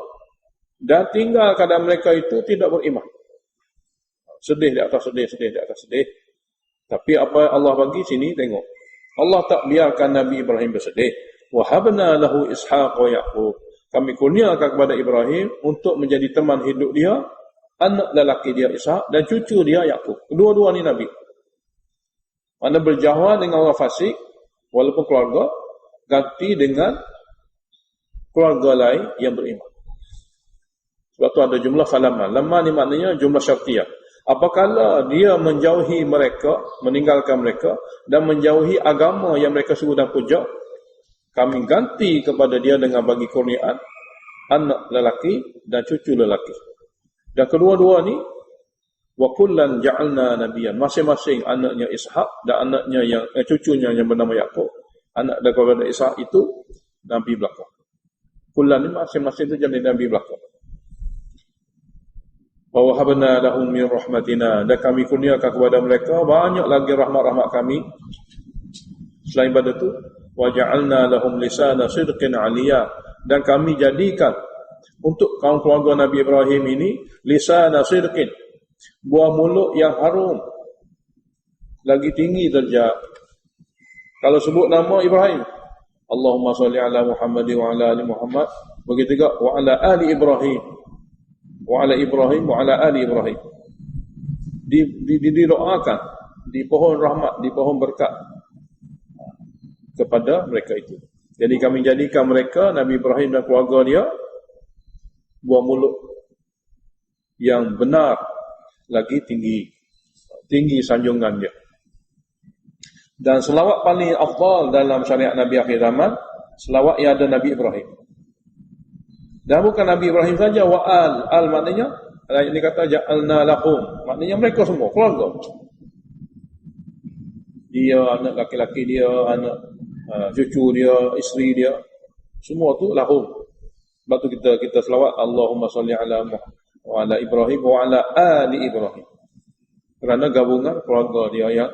Dan tinggal keadaan mereka itu tidak beriman. Sedih di atas sedih, sedih di atas sedih. Tapi apa Allah bagi sini, tengok. Allah tak biarkan Nabi Ibrahim bersedih. Wahabna lahu Ishaq wa Yaqub. Kami kurniakan kepada Ibrahim untuk menjadi teman hidup dia, anak lelaki dia Ishaq dan cucu dia Yaqub. Kedua-dua ni Nabi. Mana berjauhan dengan orang fasik, walaupun keluarga, ganti dengan keluarga lain yang beriman. Sebab tu ada jumlah falamma. Lamma ni maknanya jumlah syartiyah. Apakala dia menjauhi mereka, meninggalkan mereka, dan menjauhi agama yang mereka suruh dan puja, kami ganti kepada dia dengan bagi kurniaan anak lelaki dan cucu lelaki. Dan kedua-dua ni wa kullan ja'alna nabiyyan, masing-masing anaknya Ishaq dan anaknya yang cucunya yang bernama Yaqub, anak daripada Ishaq itu nabi belaka. Kullan ni masing-masing itu jadi nabi belaka. Wa wahabna lahum min rahmatina, dan kami kurniakan kepada mereka banyak lagi rahmat-rahmat kami. Selain pada itu, wa ja'alna lahum lisana sidqin 'aliyya, dan kami jadikan untuk kaum keluarga Nabi Ibrahim ini lisana sidqin, buah mulut yang harum, lagi tinggi darjat. Kalau sebut nama Ibrahim, Allahumma salli ala Muhammad wa ala ali Muhammad, begitu juga wa ala ali Ibrahim, wa ala Ibrahim wa ala ali Ibrahim. Didoakan di pohon rahmat, di pohon berkat kepada mereka itu. Jadi kami jadikan mereka, Nabi Ibrahim dan keluarga dia, buah mulut yang benar, lagi tinggi sanjungan dia. Dan selawat paling afdal dalam syariat Nabi akhir zaman, selawat yang ada Nabi Ibrahim. Dan bukan Nabi Ibrahim saja, wa al maknanya, ini kata ja'alna lahum, maknanya mereka semua, keluarga. Dia, anak laki-laki dia, anak cucu dia, isteri dia, semua tu lahum. Sebab tu kita selawat Allahumma salli ala Muhammad wa ala Ibrahim wa ala ali Ibrahim. Kerana gabungan keluarga dia yang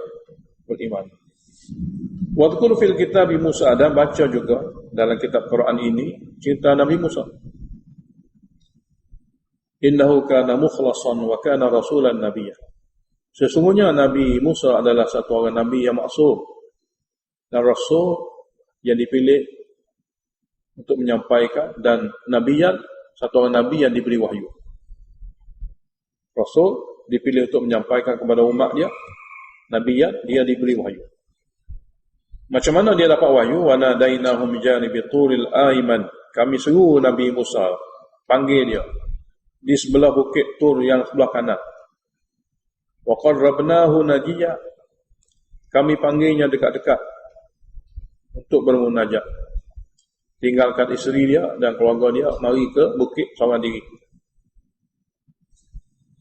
beriman. Wa dzkur fil kitab Musa, dan baca juga dalam kitab Quran ini cerita Nabi Musa. Innahu kana mukhlasan wa kana rasulan nabiyya. Sesungguhnya Nabi Musa adalah satu orang nabi yang maksum dan rasul yang dipilih untuk menyampaikan, dan nabiyan, satu orang nabi yang diberi wahyu. Rasul dipilih untuk menyampaikan kepada umat dia, nabiyan, dia diberi wahyu. Macam mana dia dapat wahyu? Wa nadainahu min janibi turil aiman. Kami seru Nabi Musa, panggil dia di sebelah bukit Tur yang sebelah kanan. Wa qarrabnahu najiya. Kami panggilnya dekat-dekat untuk bermunajat. Tinggalkan isteri dia dan keluarga dia, mari ke bukit seorang diri.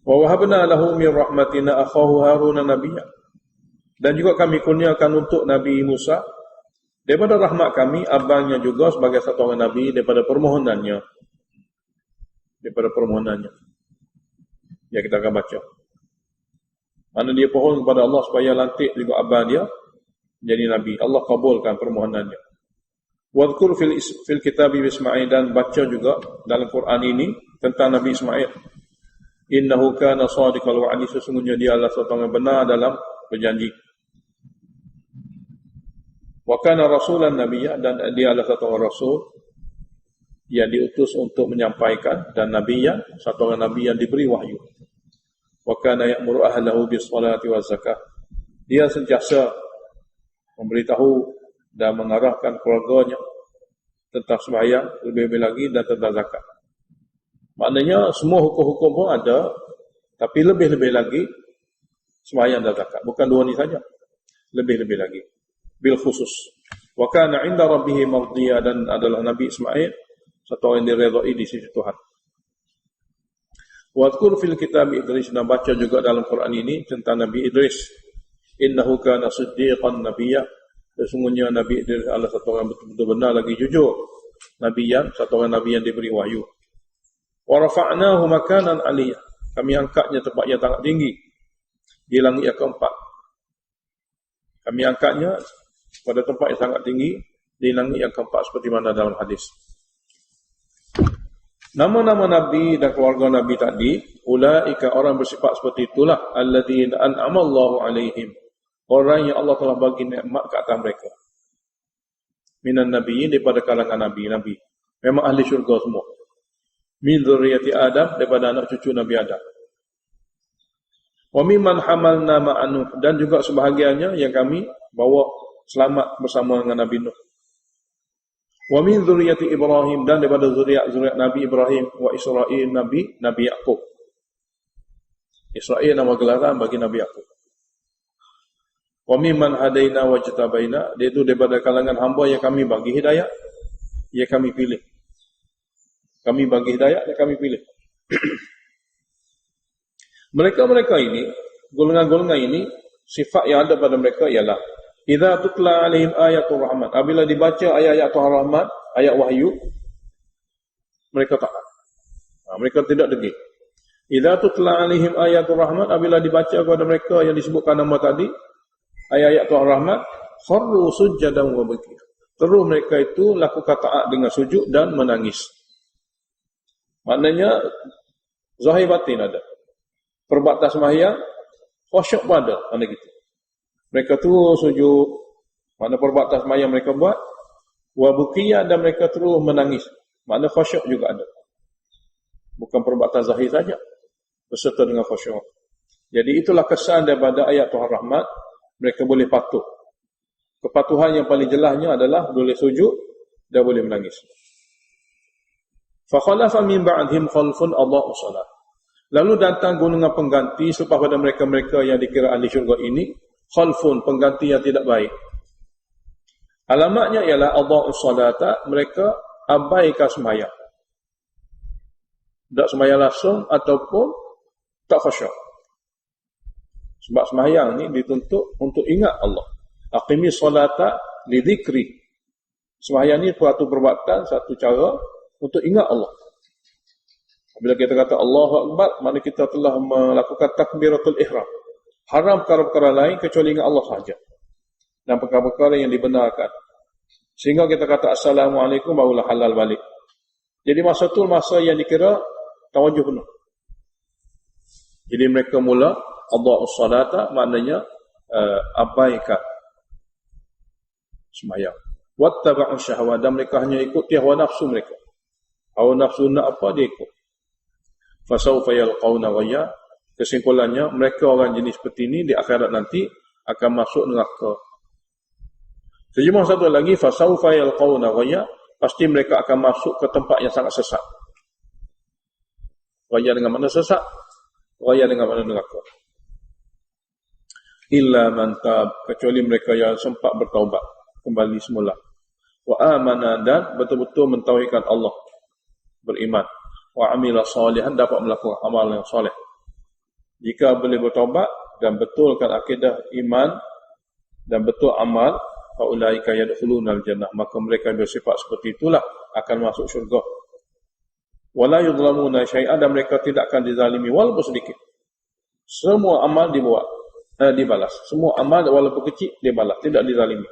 Wa wahabna lahu min rahmatina akhahu Harun nabiyya. Dan juga kami kurniakan untuk Nabi Musa daripada rahmat kami abangnya juga sebagai satu orang nabi daripada permohonannya. Ya, kita akan baca. Mana dia pohon kepada Allah supaya lantik juga abang dia jadi nabi. Allah kabulkan permohonannya. Wadhkur fil kitab Ismail, dan baca juga dalam Quran ini tentang Nabi Ismail. Innahu kana shadiqal wa'di, sesungguhnya dia adalah seorang yang benar dalam berjanji. Wa kana rasulan nabiyya, dan dia adalah seorang rasul yang diutus untuk menyampaikan, dan nabiyyan, satu orang nabi yang diberi wahyu. Wa kana ya'muru ahlahu bis salati waz zakah. Dia sentiasa memberitahu dan mengarahkan keluarganya tentang sembahyang, lebih-lebih lagi, dan tentang zakat. Maknanya semua hukum-hukum pun ada, tapi lebih-lebih lagi sembahyang dan zakat. Bukan dua ni saja, lebih-lebih lagi bil khusus. Wa kana 'inda rabbih mardiya, dan adalah Nabi Ismail satu orang yang diredai di sisi Tuhan. Wa dzkur fil kitab Idris, dan baca juga dalam Quran ini tentang Nabi Idris. Innahu kana siddiqan nabiyya, sesungguhnya Nabi Idris adalah satu orang betul-betul benar lagi jujur, nabi yang, satu orang nabi yang diberi wahyu. Wa rafa'nahu makanan 'aliyya, Kami angkatnya tempat yang sangat tinggi di langit yang keempat. Kami angkatnya pada tempat yang sangat tinggi di langit yang keempat seperti mana dalam hadis. Nama-nama Nabi dan keluarga Nabi tadi, ulaika orang bersifat seperti itulah alladzina an'ama Allahu alaihim. Orang yang Allah telah bagi nikmat ke atas mereka. Minan nabiyyin, daripada kalangan nabi-nabi. Memang ahli syurga semua. Min dzurriyyati Adam, daripada anak cucu Nabi Adam. Wa mimman hamalna ma'a Nuh, dan juga sebahagiannya yang kami bawa selamat bersama dengan Nabi Nuh. Wa min dzurriyyati Ibrahim, dan daripada zuriat Nabi Ibrahim, wa Israil, Nabi Yaqub. Israil nama gelaran bagi Nabi Yaqub. Wa mimman hadaina wa jtabaina, iaitu daripada kalangan hamba yang kami bagi hidayah, yang kami pilih. Kami bagi hidayah, yang kami pilih. Mereka-mereka ini, golongan-golongan ini, sifat yang ada pada mereka ialah idza tutla alaihim ayatul rahman, apabila dibaca ayat-ayat Tuhan Rahman, ayat wahyu, mereka taat. Mereka tidak degil. Idza tutla alaihim ayatul rahman, apabila dibaca kepada mereka yang disebutkan nama tadi, ayat-ayat Tuhan Rahman, kharru sujjadan wa bukiya. Terus mereka itu lakukan taat dengan sujud dan menangis. Maknanya zahir batin ada. Perbatas sembahyang, khusyuk pun ada, mana gitu. Mereka terus sujud, mana perbatas sembahyang mereka buat, wa bukiya, dan mereka terus menangis. Makna khusyuk juga ada. Bukan perbatas zahir saja, berserta dengan khusyuk. Jadi itulah kesan daripada ayat Tuhan Rahmat, mereka boleh patuh. Kepatuhan yang paling jelasnya adalah boleh sujud dan boleh menangis. Fa khalafa min ba'dihim khalfun adha'u shalah. Lalu datang golongan pengganti selepas pada mereka-mereka yang dikira ahli syurga ini, khalfun, pengganti yang tidak baik. Alamatnya ialah adha'u salata, mereka abaikan sembahyang. Tak sembahyang langsung ataupun tak khusyuk. Sebab sembahyang ni dituntut untuk ingat Allah. Aqimis salata li dzikri. Sembahyang ni suatu perbuatan, satu cara untuk ingat Allah. Bila kita kata Allahu Akbar, maknanya kita telah melakukan takbiratul ihram. Haram perkara-perkara lain kecuali ingat Allah sahaja. Dan perkara-perkara yang dibenarkan. Sehingga kita kata Assalamualaikum, barulah halal balik. Jadi masa tu masa yang dikira tawajuh penuh. Jadi mereka mula adha'us salata, maknanya abaikan sembahyang. Wattaba'u syahwat, dan mereka hanya ikuti hawa nafsu mereka. Hawa nafsu nak apa dia ikut. Fasawfa yalqawna ghayya, kesimpulannya mereka orang jenis seperti ini di akhirat nanti akan masuk neraka. Terjemah satu lagi, fasawfa yalqawna ghayya, pasti mereka akan masuk ke tempat yang sangat sesat. Ghayya dengan mana sesat? Ghayya dengan mana neraka. Illa man tab, kecuali mereka yang sempat bertaubat kembali semula. Wa amana, dan betul-betul mentauhidkan Allah, beriman. Wa amila salihan, dapat melakukan amal yang soleh. Jika boleh bertaubat dan betulkan akidah iman dan betul amal, fa ulaika yadkhulunal jannah, maka mereka bersifat seperti itulah akan masuk syurga. Wala yuzlamuna syai'an, dan mereka tidak akan dizalimi walaupun sedikit. Semua amal dibalas. Semua amal walaupun kecil dibalas, tidak dizalimi.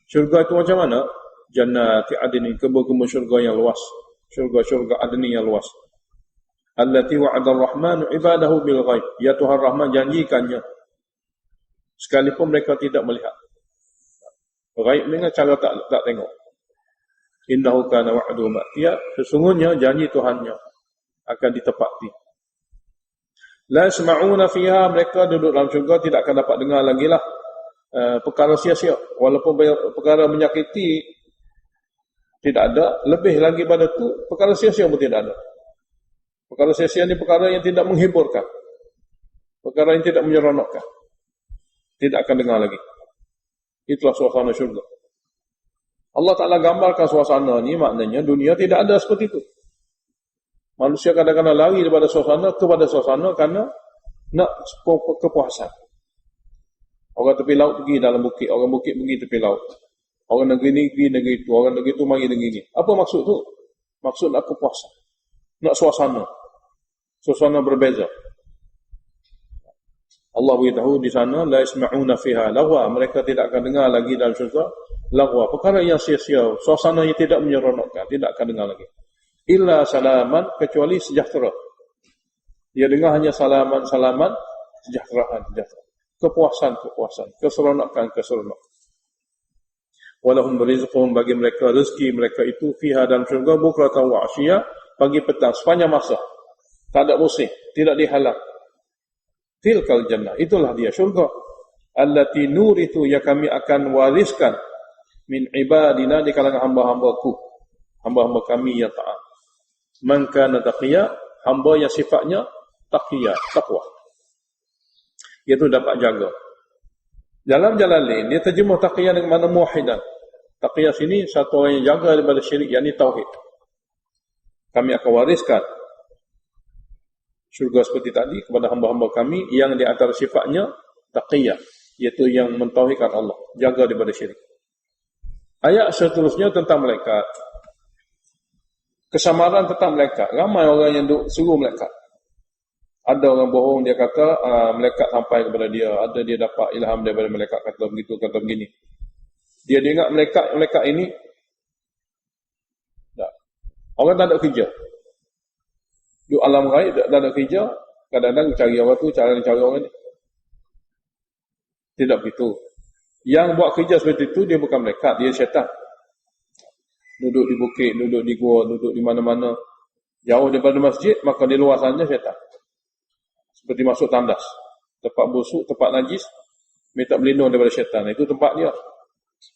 Syurga itu macam mana? Jannati adnin, kebun-kebun syurga yang luas. Syurga-syurga adni yang luas. Allati wa'ada ar-Rahmanu ibadahu bil ghaib. Ya Tuhan Rahman janjikannya sekalipun mereka tidak melihat. Ghaib dengan cara tak tengok. Innahu kana wa'duhu ma'tiya, sesungguhnya janji Tuhannya akan ditepati. La yasma'una fiha, mereka duduk dalam syurga tidak akan dapat dengar lagi lah perkara sia-sia. Walaupun perkara menyakiti tidak ada, lebih lagi pada tu perkara sia-sia pun tidak ada. Perkara sia-sia ni perkara yang tidak menghiburkan, perkara yang tidak menyeronokkan, tidak akan dengar lagi. Itulah suasana syurga. Allah Ta'ala gambarkan suasana ni, maknanya dunia tidak ada seperti itu. Manusia kadang-kadang lari daripada suasana kepada suasana kerana nak kepuasan. Orang tepi laut pergi dalam bukit, orang bukit pergi tepi laut. Orang negeri ni pergi negeri itu, orang negeri itu mari negeri ni. Apa maksud tu? Maksud nak kepuasan, nak suasana. suasana berbeza. Allah beritahu di sana la yasma'una fiha lagwa, mereka tidak akan dengar lagi dalam syurga lagwa, perkara yang sia-sia, suasana yang tidak menyeronokkan, tidak akan dengar lagi. Illa salaman, kecuali sejahtera. Dia dengar hanya salaman, sejahteraan, kepuasan, keseronokan. Walahum rizquhum, bagi mereka rezeki mereka itu fiha dalam syurga bukratan wa asyia, pagi petang sepanjang masa. Tak ada musim, tidak dihalang. Tilkal jannah, itulah dia syurga. Allati nurithu, yang kami akan wariskan min ibadina, di kalangan hamba-hambaku, hamba-hamba kami yang taat. Man kana taqiya, hamba yang sifatnya taqiyah, takwa, iaitu dapat jaga. Dalam Jalalain dia terjemah taqiyah dengan makna muwahhidan. Taqiyah sini satu orang yang jaga daripada syirik, yakni tauhid. Kami akan wariskan syurga seperti tadi kepada hamba-hamba kami yang di antara sifatnya taqiyah, iaitu yang mentauhidkan Allah, jaga daripada syirik. Ayat seterusnya tentang malaikat. Kesamaran tentang malaikat. Ramai orang yang suruh malaikat. Ada orang bohong, dia kata malaikat sampai kepada dia, ada dia dapat ilham daripada malaikat, kata begitu, kata begini. Dia ingat malaikat ini tak. Orang tak ada kerja. Di alam gaib tak ada kerja, kadang-kadang cari orang tu, cara cari orang ni. Tidak begitu. Yang buat kerja seperti itu, dia bukan malaikat, dia syaitan. Duduk di bukit, duduk di gua, duduk di mana-mana. Jauh daripada masjid, maka di luar sana syaitan. Seperti masuk tandas. Tempat busuk, tempat najis, minta berlindung daripada syaitan. Itu tempat dia.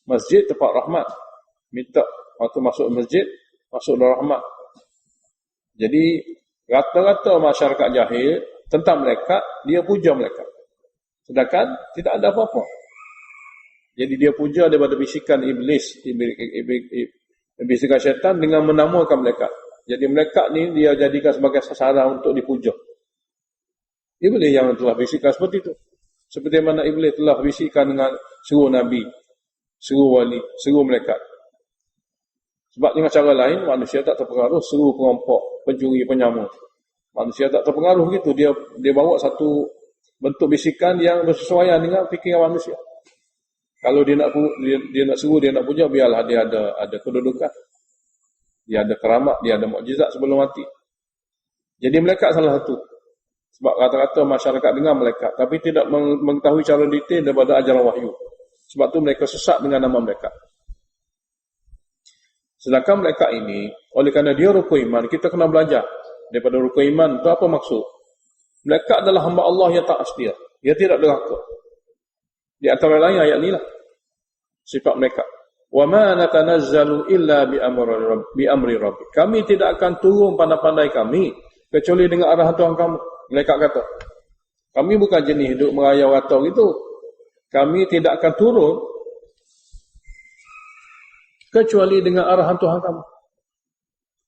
Masjid, tempat rahmat. Minta waktu masuk masjid, masuk dalam rahmat. Jadi, rata-rata masyarakat jahil tentang malaikat, dia puja malaikat. Sedangkan tidak ada apa-apa. Jadi dia puja daripada bisikan iblis, bisikan syaitan dengan menamakan malaikat. Jadi malaikat ni dia jadikan sebagai sasaran untuk dipuja. Iblis yang telah bisikan seperti itu. Seperti mana iblis telah bisikan dengan seru Nabi, seru wali, seru malaikat. Sebab dengan cara lain, manusia tak terpengaruh, seru perampok, pencuri, penyamun. Manusia tak terpengaruh begitu. Dia bawa satu bentuk bisikan yang bersesuaian dengan fikiran manusia. Kalau dia nak seru, dia nak puja, biarlah dia ada kedudukan. Dia ada keramat, dia ada mukjizat sebelum mati. Jadi malaikat salah satu. Sebab rata-rata masyarakat dengar malaikat, tapi tidak mengetahui cara detail daripada ajaran wahyu. Sebab tu mereka sesat dengan nama malaikat. Sedangkan malaikat ini, oleh kerana dia rukun iman, kita kena belajar daripada rukun iman itu apa maksud. Malaikat adalah hamba Allah yang taat setia. Dia tidak derhaka. Di antara lain ayat ni lah sifat malaikat. Wa ma natanazzalu illa bi amri rabbik. Kami tidak akan turun pandai-pandai kami kecuali dengan arahan Tuhan kamu. Malaikat kata, kami bukan jenis duduk merayau atau gitu. Kami tidak akan turun kecuali dengan arahan Tuhan kamu.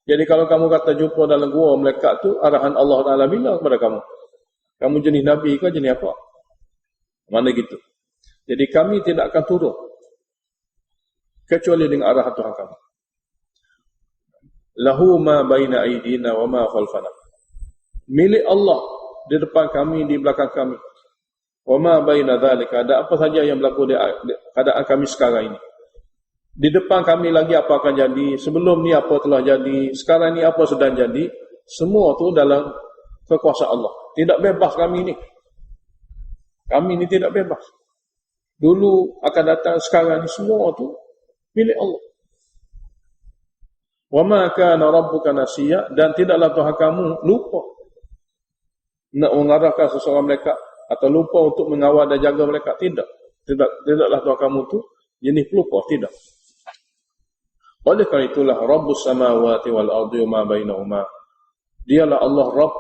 Jadi kalau kamu kata jumpa dalam gua malaikat tu, arahan Allah Ta'ala bila kepada kamu? Kamu jenis Nabi ke jenis apa? Mana gitu. Jadi kami tidak akan turun kecuali dengan arahan Tuhan kamu. Lahu ma baina aydina wa ma khalfana. Milik Allah di depan kami, di belakang kami. Wa ma baina dzalika, ada apa saja yang berlaku di keadaan kami sekarang ini. Di depan kami lagi apa akan jadi, sebelum ni apa telah jadi, sekarang ni apa sedang jadi, semua tu dalam kekuasaan Allah. Tidak bebas kami ni. Kami ni tidak bebas. Dulu akan datang, sekarang ni semua tu milik Allah. Wa ma kana rabbuka nasiya, dan tidaklah Tuhan kamu lupa nak mengarahkan seseorang malaikat atau lupa untuk mengawal dan jaga malaikat. Tidaklah Tuhan kamu tu jenis pelupa, tidak. Oleh kerana itulah Rabbus samawati wal ardi wa ma bainahuma. Dialah Allah Rabb,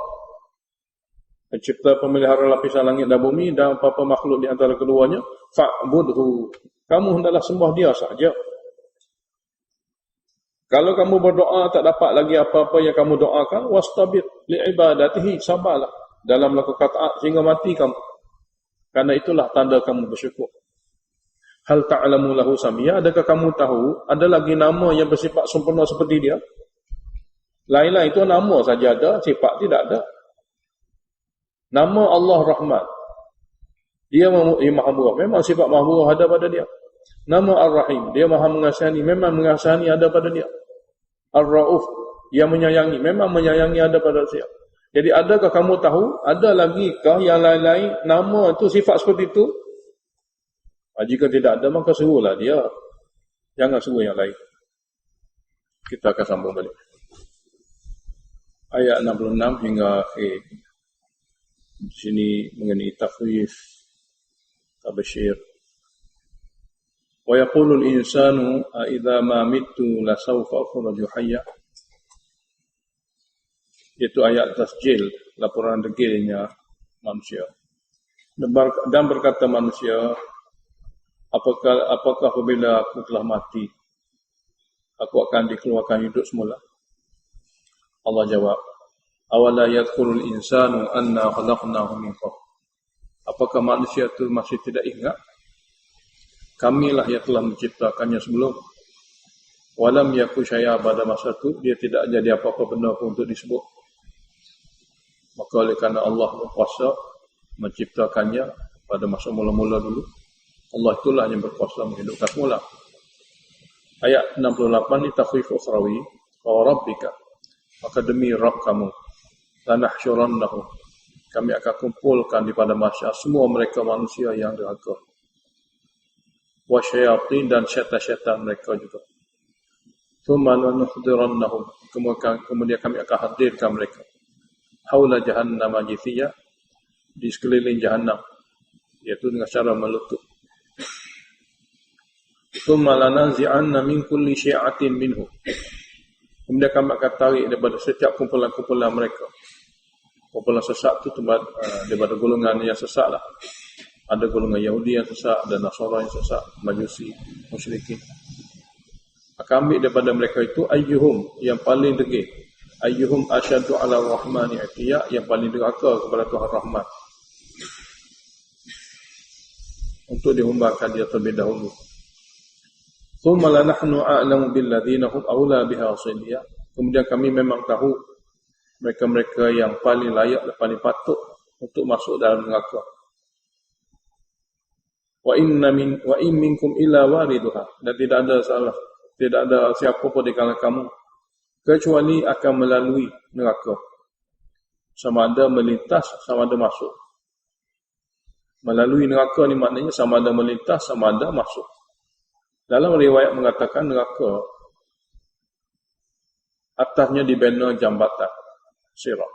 pencipta pemelihara lapisan langit dan bumi dan apa-apa makhluk di antara keduanya. Fa'budhu, kamu hendaklah sembah dia saja. Kalau kamu berdoa tak dapat lagi apa-apa yang kamu doakan, wastabir li'ibadatihi, sabarlah dalam melakukan taat sehingga mati kamu. Karena itulah tanda kamu bersyukur. Hal ta'lamu lahu samia, adakah kamu tahu ada lagi nama yang bersifat sempurna seperti dia? Lain-lain itu nama saja ada, sifat tidak ada. Nama Allah Rahman. Dia maha murah. Memang sifat maha murah ada pada dia. Nama Ar-Rahim. Dia maha mengasihani. Memang mengasihani ada pada dia. Ar-Rauf. Dia menyayangi. Memang menyayangi ada pada dia. Jadi adakah kamu tahu? Ada lagi kah yang lain-lain? Nama itu sifat seperti itu? Jika tidak ada, maka serulah dia. Jangan seru yang lain. Kita akan sambung balik. Ayat 66 hingga akhir. Di sini mengenai takhwif, tabsyir. Wa yaqulu al-insanu a idza ma mittu la sawfa akhraju hayya. Itu ayat tasjil, laporan degilnya manusia. Dan berkata manusia, apakah apabila aku telah mati, aku akan dikeluarkan hidup semula? Allah jawab, awala yadhkurul insanu anna khalaqnahu min qabl. Apakah manusia itu masih tidak ingat? Kamilah yang telah menciptakannya sebelum. Walam yaku syai'a pada masa itu, dia tidak jadi apa-apa benda pun untuk disebut. Maka oleh kerana Allah berkuasa menciptakannya pada masa mula-mula dulu, Allah itulah yang berkuasa menghidupkan semula. Ayat 68 ni takhwif ukhrawi, wa rabbika, maka demi Rabb kamu, lanahsyurannahum, kami akan kumpulkan di pada mahsyar semua mereka manusia yang derhaka, wa syayatin, dan syaitan-syaitan mereka juga. Thumma lanuhdirannahum, kemudian kami akan hadirkan mereka haula jahannam jithiya, di sekeliling jahannam, iaitu dengan cara meletup. Thumma lananzi'anna min kulli syi'atin minhu, kemudian kami akan tarik daripada setiap kumpulan-kumpulan mereka. Kumpulan sesat itu daripada golongan yang sesat lah. Ada golongan Yahudi yang sesat, ada Nasara yang sesat, Majusi, musyrikin. Akan ambil daripada mereka itu ayyuhum, yang paling degil, ayyuhum asyadu ala rahmani atiya, yang paling derhaka kepada Tuhan Rahman, untuk dihumbakan dia terlebih dahulu. Thumma lanahnu a'lamu billadzina hum aula biha silya, kemudian kami memang tahu mereka-mereka yang paling layak dan paling patut untuk masuk dalam neraka. Wa in minkum illa wariduha, dan tidak ada siapa pun di kalangan kamu kecuali akan melalui neraka, sama ada melintas, sama ada masuk. Melalui neraka ni maknanya sama ada melintas, sama ada masuk. Dalam riwayat mengatakan neraka atasnya dibina jambatan sirat.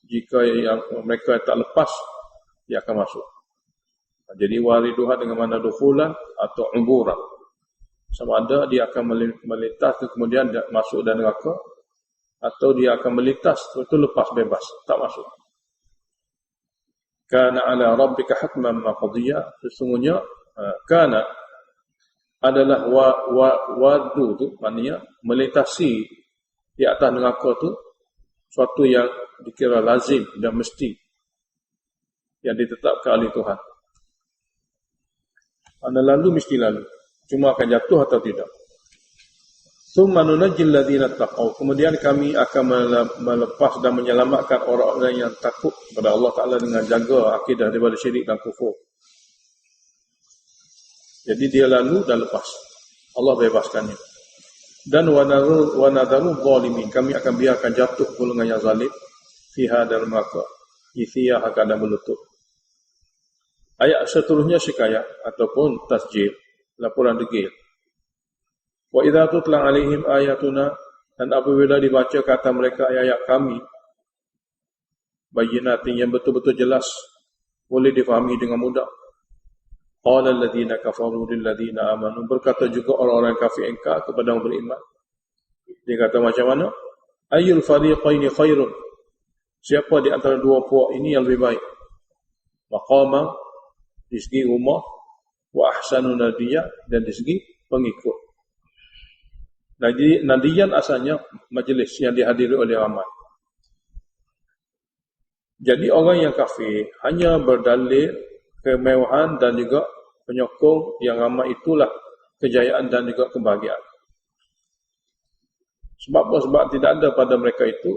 Jika yang mereka tak lepas, dia akan masuk. Jadi wariduha dengan mana dukhulan atau umburan, sama ada dia akan melintas kemudian dia masuk dan neraka, atau dia akan melintas itu lepas bebas, tak masuk. Kana ala rabbika hatman maqdiya, sesungguhnya kana adalah wadu tu, maknanya melintasi di atas neraka tu suatu yang dikira lazim dan mesti, yang ditetapkan oleh Tuhan. Anda lalu mesti lalu, cuma akan jatuh atau tidak. Tsumma nunajjil ladzina taqaw, kemudian kami akan melepas dan menyelamatkan orang-orang yang takut kepada Allah Taala dengan jaga akidah daripada syirik dan kufur. Jadi dia lalu dan lepas, Allah bebaskannya. Dan wa nadharu zalimin, kami akan biarkan jatuh golongan yang zalim fiha dalam neraka, ithiyah akan berlutut. Ayat seterusnya syikayat ataupun tasjil, laporan degil. Wa idza tutla alaihim ayatuna, dan apabila dibaca kata mereka ayat kami, bayyinatin, yang betul-betul jelas, boleh difahami dengan mudah. Qala alladziina kafaru lil ladziina aamanu, berkata juga orang-orang kafir engkar kepada orang beriman. Dia kata macam mana? Ayyul fariqaini khairun, siapa di antara dua puak ini yang lebih baik? Maqama, di segi rumah, wa ahsanu nadiya, dan di segi pengikut. Nadiyan asalnya majlis yang dihadiri oleh ramai. Jadi orang yang kafir hanya berdalil kemewahan dan juga penyokong yang ramai, itulah kejayaan dan juga kebahagiaan. Sebab apa? Sebab tidak ada pada mereka itu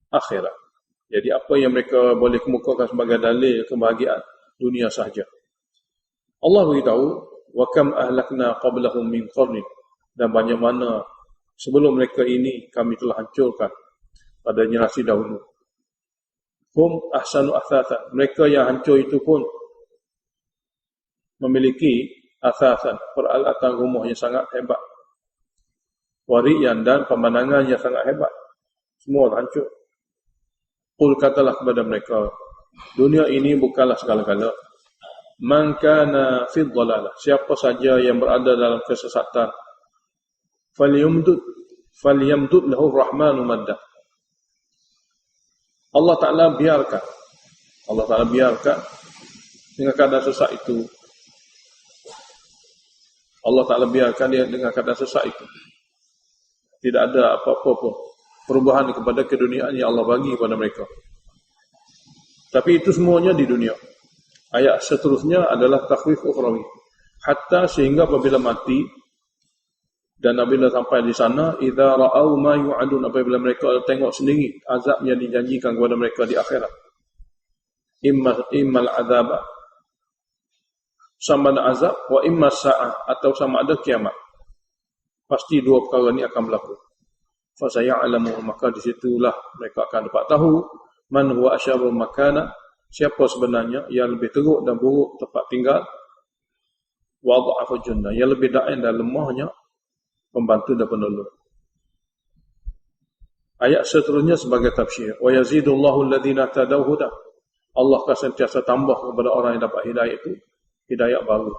akhirat. Jadi apa yang mereka boleh kemukakan sebagai dalil kebahagiaan dunia sahaja. Allah beritahu, wa kam ahlakna qablahum min qarnin, dan banyak mana sebelum mereka ini kami telah hancurkan pada generasi dahulu. Hum ahsanu athatan, mereka yang hancur itu pun memiliki athatan, peralatan rumah yang sangat hebat, wariyan, dan pemandangan yang sangat hebat. Semua hancur. Qul, katalah kepada mereka, dunia ini bukanlah segala-gala. Man kana fi dhalalah, siapa saja yang berada dalam kesesatan, falyamdud lahu rahmanu madda. Allah Ta'ala biarkan dengan keadaan sesak itu. Allah Ta'ala biarkan dia dengan keadaan sesak itu. Tidak ada apa-apa pun perubahan kepada keduniaan yang Allah bagi kepada mereka. Tapi itu semuanya di dunia. Ayat seterusnya adalah takhwif ukhrawi. Hatta sehingga apabila mati dan apabila sampai di sana, idza ra'au ma yu'adun, apabila mereka tengok sendiri azab yang dijanjikan kepada mereka di akhirat. Immal azab, sama ada azab, wa imma sa'ah, atau sama ada kiamat. Pasti dua perkara ini akan berlaku. Fa saya'lamu, maka disitulah mereka akan dapat tahu man huwa asyarru makana, siapa sebenarnya yang lebih teruk dan buruk tempat tinggal, wa dha'afu junna, yang lebih dain dan lemahnya pembantu dan penolong. Ayat seterusnya sebagai tafsir, wa yazidullahu alladhina tadaw huda, Allah akan sentiasa tambah kepada orang yang dapat hidayah itu hidayah baru.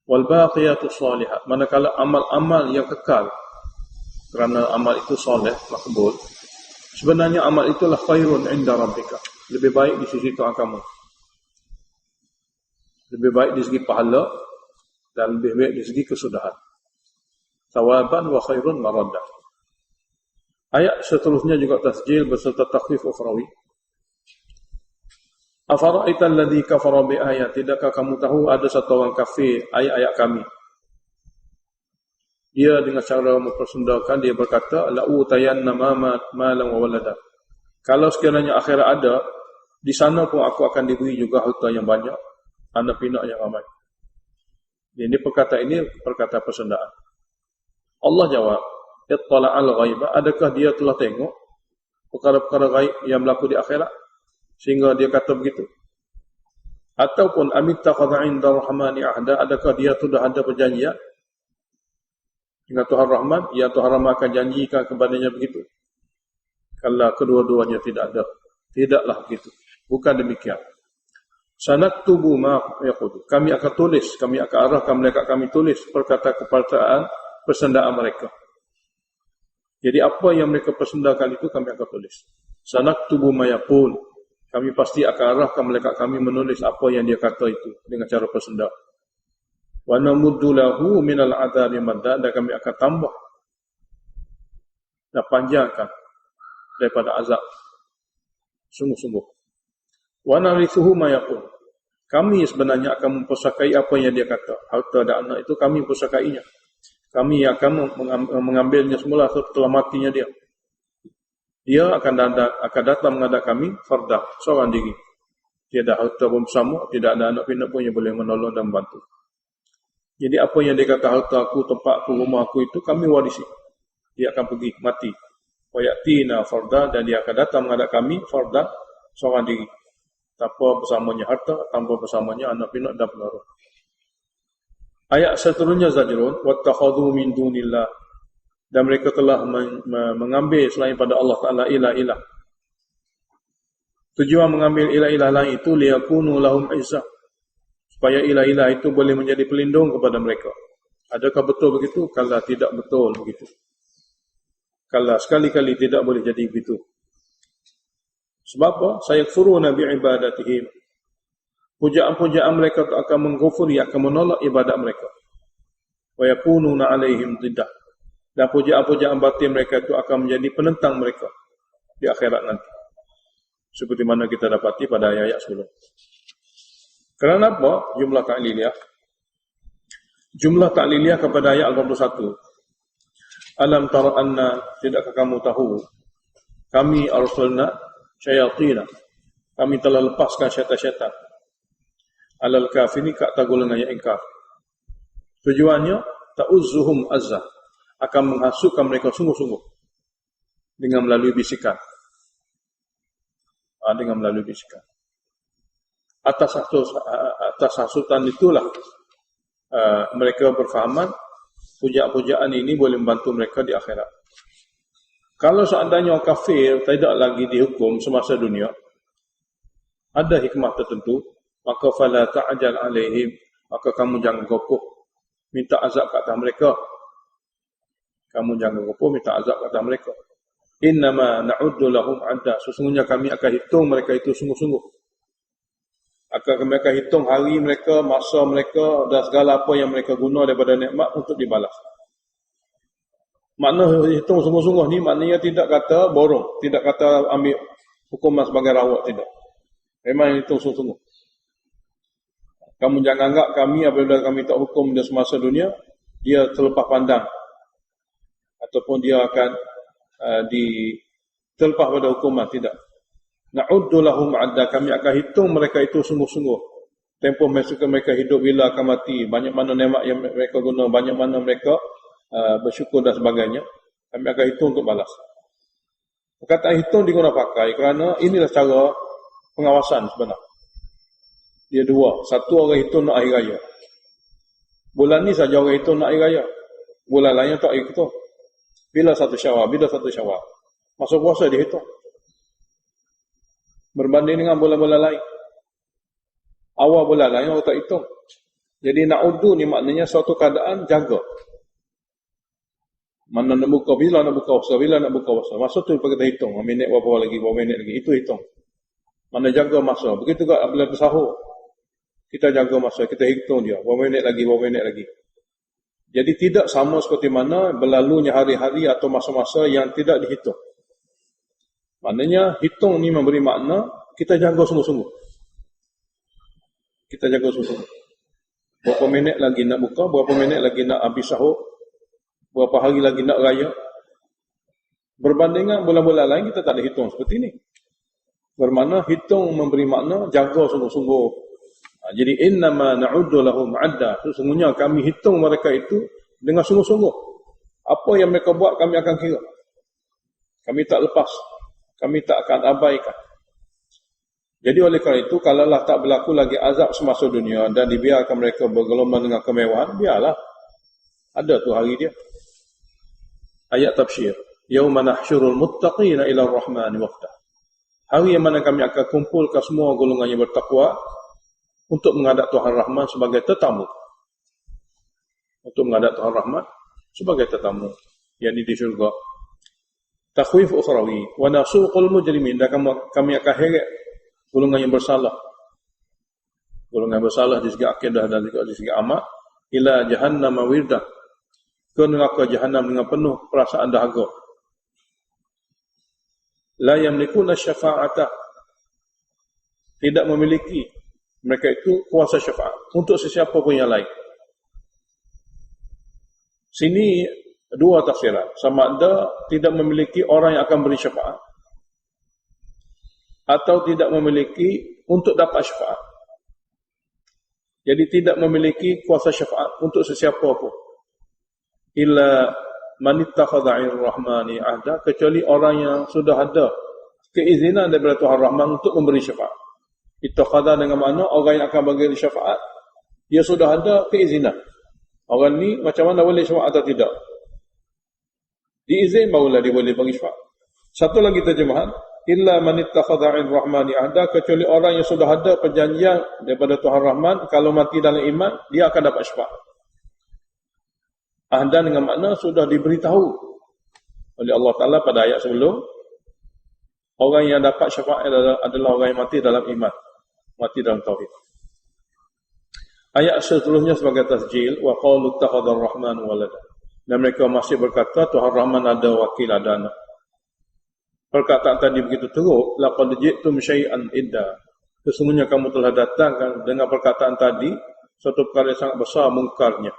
Wal baqiyatus salihat, manakala amal-amal yang kekal, kerana amal itu soleh, makbul, sebenarnya amal itulah khairun inda rabbika, lebih baik di sisi Tuhan kamu, lebih baik di segi pahala dan lebih baik di segi kesudahan. Thawaban wa khairun maraddah. Ayat seterusnya juga tasjil beserta takhfif ukhrawi. Afara'aita alladhi kafara bi ayat, tidakkah kamu tahu ada satu orang kafir ayat-ayat kami? Dia dengan cara mempersendakan, dia berkata, la utayanna malan wa walada. Kalau sekiranya akhirat ada, di sana pun aku akan diberi juga harta yang banyak, anak pinak yang ramai. Ini perkataan persendaan. Allah jawab, ittala'al ghaiba, adakah dia telah tengok perkara-perkara ghaib yang berlaku di akhirat sehingga dia kata begitu? Ataupun amittakhadha 'inda rahmani ahda, adakah dia sudah ada perjanjian dengan Tuhan Rahman, ya Tuhan Rahman akan janjikan kepadanya begitu? Kalau kedua-duanya tidak ada, tidaklah begitu. Bukan demikian. Sanaktubu ma yaqulu, kami akan tulis, kami akan arahkan mereka, kami tulis perkataan persendaan mereka. Jadi apa yang mereka persendakan itu kami akan tulis. Sanaktubu ma yaqul, kami pasti akan arahkan mereka, kami menulis apa yang dia kata itu dengan cara persenda. Wa namuddu lahu minal adzabi madda, dan kami akan tambah dan panjangkan daripada azab sungguh-sungguh. Wa narithuhu ma yaqul, kami sebenarnya akan mempusakai apa yang dia kata. Harta dan anak itu kami memposakainya. Kami akan mengambilnya semula setelah matinya dia. Dia akan datang menghadap kami fardah, seorang diri. Tiada harta pun bersama, tidak ada anak pinak pun yang boleh menolong dan membantu. Jadi apa yang dia kata, harta aku, tempat aku, rumah aku, itu kami warisi. Dia akan pergi mati. Wa yatina fardah, dan dia akan datang menghadap kami fardah, seorang diri. Tanpa bersamanya harta, tanpa bersamanya anak pinak dan pengaruh. Ayat seterusnya zajrun, wattakhadhu min dunillah, dan mereka telah mengambil selain pada Allah Ta'ala ilah-ilah. Tujuan mengambil ilah-ilah lain itu liyakunu lahum izzah, supaya ilah-ilah itu boleh menjadi pelindung kepada mereka. Adakah betul begitu? Kalau tidak betul begitu. Kalau sekali-kali tidak boleh jadi begitu. Sebab apa? Sayakfuruna bi'ibadatihim, pujaan-pujaan mereka akan menggufuri, akan menolak ibadat mereka. Wa yakununa alaihim diddah, dan pujaan-pujaan batin mereka itu akan menjadi penentang mereka di akhirat nanti. Seperti mana kita dapati pada ayat sebelum. Kerana apa? Jumlah ta'liliyah. Jumlah ta'liliyah kepada ayat 81. Alam tara anna, tidakkah kamu tahu, kami arsalna, syayatin. Kami telah lepaskan syaitan-syaitan alal kafirin ke atas golongan yang ingkar. Tujuannya ta'uzzuhum azza, akan menghasutkan mereka sungguh-sungguh dengan melalui bisikan. Dengan melalui bisikan. Atas hasutan itulah mereka berfahaman pujaan-pujaan ini boleh membantu mereka di akhirat. Kalau seandainya orang kafir tidak lagi dihukum semasa dunia, ada hikmah tertentu, maka fala ta'jal alaihim, maka kamu jangan gopoh minta azab ke atas mereka. Kamu jangan gopoh minta azab ke atas mereka. Innama na'uddu lahum 'adda, sesungguhnya kami akan hitung mereka itu sungguh-sungguh. Akan mereka hitung hari mereka, masa mereka dan segala apa yang mereka guna daripada nikmat untuk dibalas. Makna hitung sungguh-sungguh ni maknanya tidak kata borong, tidak kata ambil hukuman sebagai rawat, tidak. Memang hitung sungguh-sungguh. Kamu jangan anggap kami apabila kami tak hukum dia semasa dunia, dia terlepas pandang. Ataupun dia akan terlepas pada hukuman, tidak. Na'uddu lahum 'adda, kami akan hitung mereka itu sungguh-sungguh. Tempoh mereka hidup, bila akan mati, banyak mana nikmat yang mereka guna, banyak mana mereka bersyukur dan sebagainya. Kami akan hitung untuk balas. Perkataan hitung diguna pakai kerana inilah cara pengawasan sebenarnya. Dia dua. Satu, orang hitung nak hari raya. Bulan ni saja orang hitung nak hari raya. Bulan lain tak hitung. Bila satu Syawal, masa puasa dihitung. Berbanding dengan bulan-bulan lain. Awal bulan lain orang tak hitung. Jadi na'uddu ni maknanya suatu keadaan jaga. Mana nak buka, bila nak buka puasa. Masa tu kita hitung. Minit berapa lagi, itu hitung. Mana jaga masa. Begitu juga bila bersahur. Kita jaga masa, kita hitung dia. Berapa minit lagi. Jadi tidak sama seperti mana berlalunya hari-hari atau masa-masa yang tidak dihitung. Maknanya hitung ni memberi makna kita jaga sungguh-sungguh. Berapa minit lagi nak buka, berapa minit lagi nak habis sahur, berapa hari lagi nak raya. Berbandingan bulan-bulan lain kita tak ada hitung seperti ini. Bermakna hitung memberi makna jaga sungguh-sungguh. Jadi innama na'uddu lahum 'adda, sesungguhnya kami hitung mereka itu dengan sungguh-sungguh. Apa yang mereka buat kami akan kira. Kami tak lepas. Kami tak akan abaikan. Jadi oleh kerana itu, kalaulah tak berlaku lagi azab semasa dunia dan dibiarkan mereka bergelombang dengan kemewahan, biarlah. Ada tu hari dia. Ayat tafsir. Yauma nahsyurul muttaqina ila ar-rahmani wafda. Hari yang mana kami akan kumpulkan semua golongan yang bertakwa untuk menghadap Tuhan Rahman sebagai tetamu. Yang di syurga. Takhwif ukhrawi wa nasuqul mujrimin, dan kami akan heret golongan yang bersalah. Golongan bersalah di segi akidah dan juga di segi amal ila jahannam wirda, ke neraka jahannam dengan penuh perasaan dahaga. La yamlikuna syafa'ata, tidak memiliki mereka itu kuasa syafaat untuk sesiapa pun yang lain. Sini dua tafsiran. Sama ada tidak memiliki orang yang akan beri syafaat, atau tidak memiliki untuk dapat syafaat. Jadi tidak memiliki kuasa syafaat untuk sesiapa pun. Illa man ittakhadha 'inda ar-rahmani 'ahda, kecuali orang yang sudah ada keizinan daripada Tuhan Rahman untuk memberi syafaat. Ittakhadha dengan makna orang yang akan bagi syafaat, dia sudah ada keizinan. Orang ni macam mana boleh syafaat atau tidak? Diizin barulah dia boleh bagi syafaat. Satu lagi terjemahan, illa man ittakhadha 'inda ar-rahmani 'ahda, kecuali orang yang sudah ada perjanjian daripada Tuhan Rahman, kalau mati dalam iman dia akan dapat syafaat. Ahdan dengan makna sudah diberitahu oleh Allah Ta'ala pada ayat sebelum, orang yang dapat syafaat adalah orang yang mati dalam iman, mati dalam tauhid. Ayat seterusnya sebagai tasjil, wa qalu ittakhadha ar-rahmanu walada, dan mereka masih berkata Tuhan Rahman ada wakil, ada anak. Perkataan tadi begitu teruk, laqad ji'tum syai'an idda, sesungguhnya kamu telah datangkan dengan perkataan tadi suatu perkara yang sangat besar mungkarnya.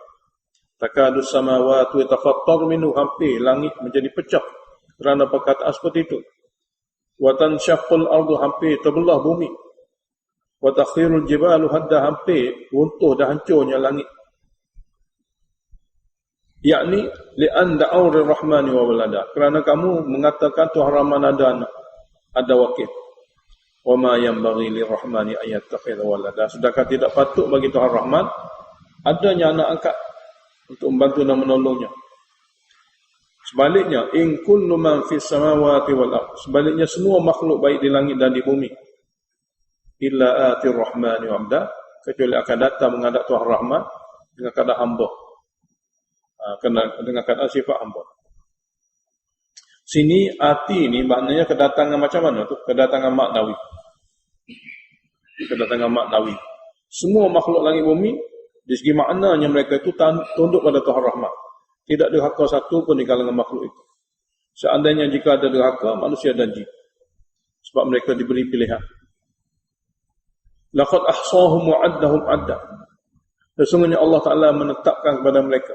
Takadus samawati tafattar minhu, hampir langit menjadi pecah kerana perkataan seperti itu. Wa tanshaqqul ardu, hampir terbelah bumi. Wa takhirul jibalu hadda, hampir runtuh dah hancurnya langit. Yakni li'an da'aw lirrahmani wa walada, kerana kamu mengatakan Tuhan Rahman ada anak, ada wakil. Wa ma yanbaghi lirrahmani an yattakhidha walada, sedangkan tidak patut bagi Tuhan Rahman adanya anak angkat untuk membantu dan menolongnya. Sebaliknya, in kullu man fis samawati wal ardh, sebaliknya semua makhluk baik di langit dan di bumi, illa atir rahmani wabda, kecuali akan datang menghadap Tuhan Rahman dengan keadaan hamba, dengan keadaan sifat hamba. Sini ati ni maknanya kedatangan macam mana tu? Kedatangan maknawi. Kedatangan maknawi. Semua makhluk langit bumi, di segi maknanya mereka itu tunduk pada Tuhan Rahman. Tidak derhaka satu pun di kalangan makhluk itu. Seandainya jika ada derhaka, manusia dan jin. Sebab mereka diberi pilihan. Laqad ahsahum wa addahum adda. Sesungguhnya Allah Ta'ala menetapkan kepada mereka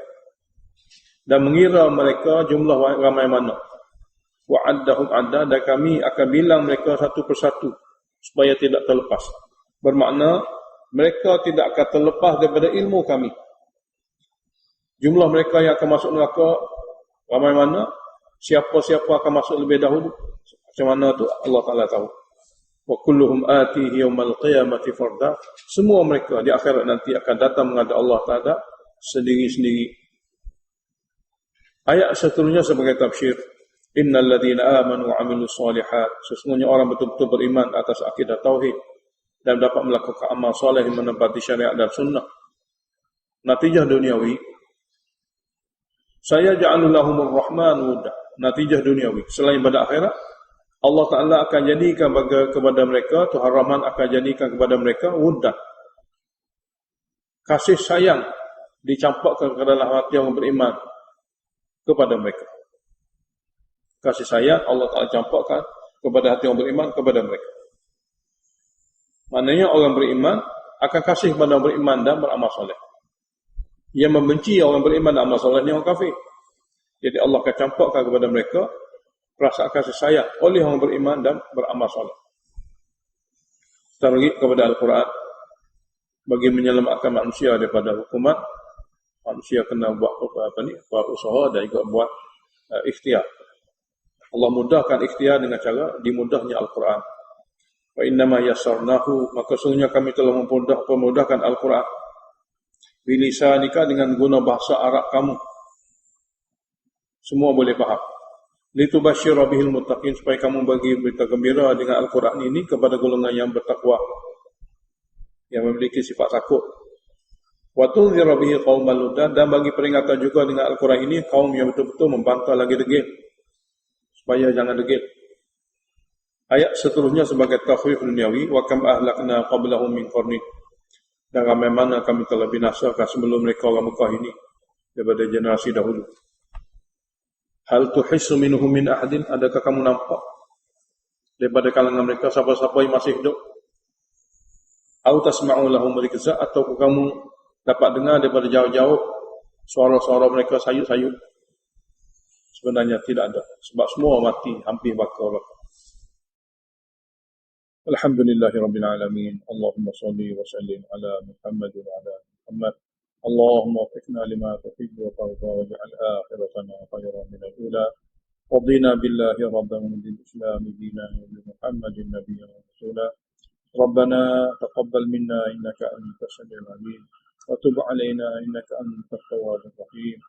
dan mengira mereka jumlah ramai mana. Wa addahum adda, dan kami akan bilang mereka satu persatu supaya tidak terlepas. Bermakna mereka tidak akan terlepas daripada ilmu kami. Jumlah mereka yang akan masuk neraka ramai mana, siapa-siapa akan masuk lebih dahulu, macam mana tu Allah Ta'ala tahu. Wa kulluhum atihi yawmal qiyamati farda, semua mereka di akhirat nanti akan datang menghadap Allah Ta'ala sendiri-sendiri. Ayat seterusnya sebagai tafsir, innal ladzina amanu wa amilus solihat, sesungguhnya orang betul-betul beriman atas akidah tauhid dan dapat melakukan amal soleh yang menepati syariat dan sunnah. Natijah duniawi, saya ja'alulahumur rahman wudda, natijah duniawi, selain pada akhirat, Allah Ta'ala akan jadikan kepada mereka, Tuhan Rahman akan jadikan kepada mereka wudda, kasih sayang dicampakkan ke dalam hati yang beriman kepada mereka. Kasih sayang Allah Ta'ala campakkan kepada hati yang beriman kepada mereka. Maknanya orang beriman akan kasih kepada orang beriman dan beramal soleh. Yang membenci orang beriman dan amal soleh ni orang kafir. Jadi Allah akan campakkan kepada mereka perasaan kasih sayang oleh orang beriman dan beramal soleh. Targhib kepada Al-Quran bagi menyelamatkan manusia daripada hukuman. Manusia kena buat buat usaha dan juga buat ikhtiar. Allah mudahkan ikhtiar dengan cara dimudahnya Al-Quran. Wa innama yassarnahu, maka sungguhnya kami telah memudahkan Al-Quran bilisanika, dengan guna bahasa Arab kamu, semua boleh faham. Litubashshira bihil muttaqin, supaya kamu bagi berita gembira dengan Al-Quran ini kepada golongan yang bertakwa, yang memiliki sifat takut. Wa tunzira bihi qauman ludda, dan bagi peringatan juga dengan Al-Quran ini kaum yang betul-betul membantah lagi degil, supaya jangan degil. Ayat seterusnya sebagai takhwif duniawi, wa kam ahlakna qablahum min qarnin, dan ramai mana kami telah binasakan sebelum mereka orang Mekah ini daripada generasi dahulu. Hal tuhissu minhum min ahadin, adakah kamu nampak daripada kalangan mereka siapa-siapa yang masih hidup? Au tasma'u lahum rikza, atau kamu dapat dengar daripada jauh-jauh suara-suara mereka sayup-sayup? Sebenarnya tidak ada, sebab semua mati hampir bakar. Alhamdulillahirabbil alamin. Allahumma shalli wa sallim ala Muhammad wa ala Muhammad. Allahumma waffiqna lima tuhibbu wa tarda, waj'al akhiratana khairan min al-ula. Radina billahi rabban wa bil islam dinan wa bi Muhammadin nabiyyan wa rasula. Rabbana taqabbal minna innaka antas samiul alim wa tub alaina innaka antat tawwabur rahim.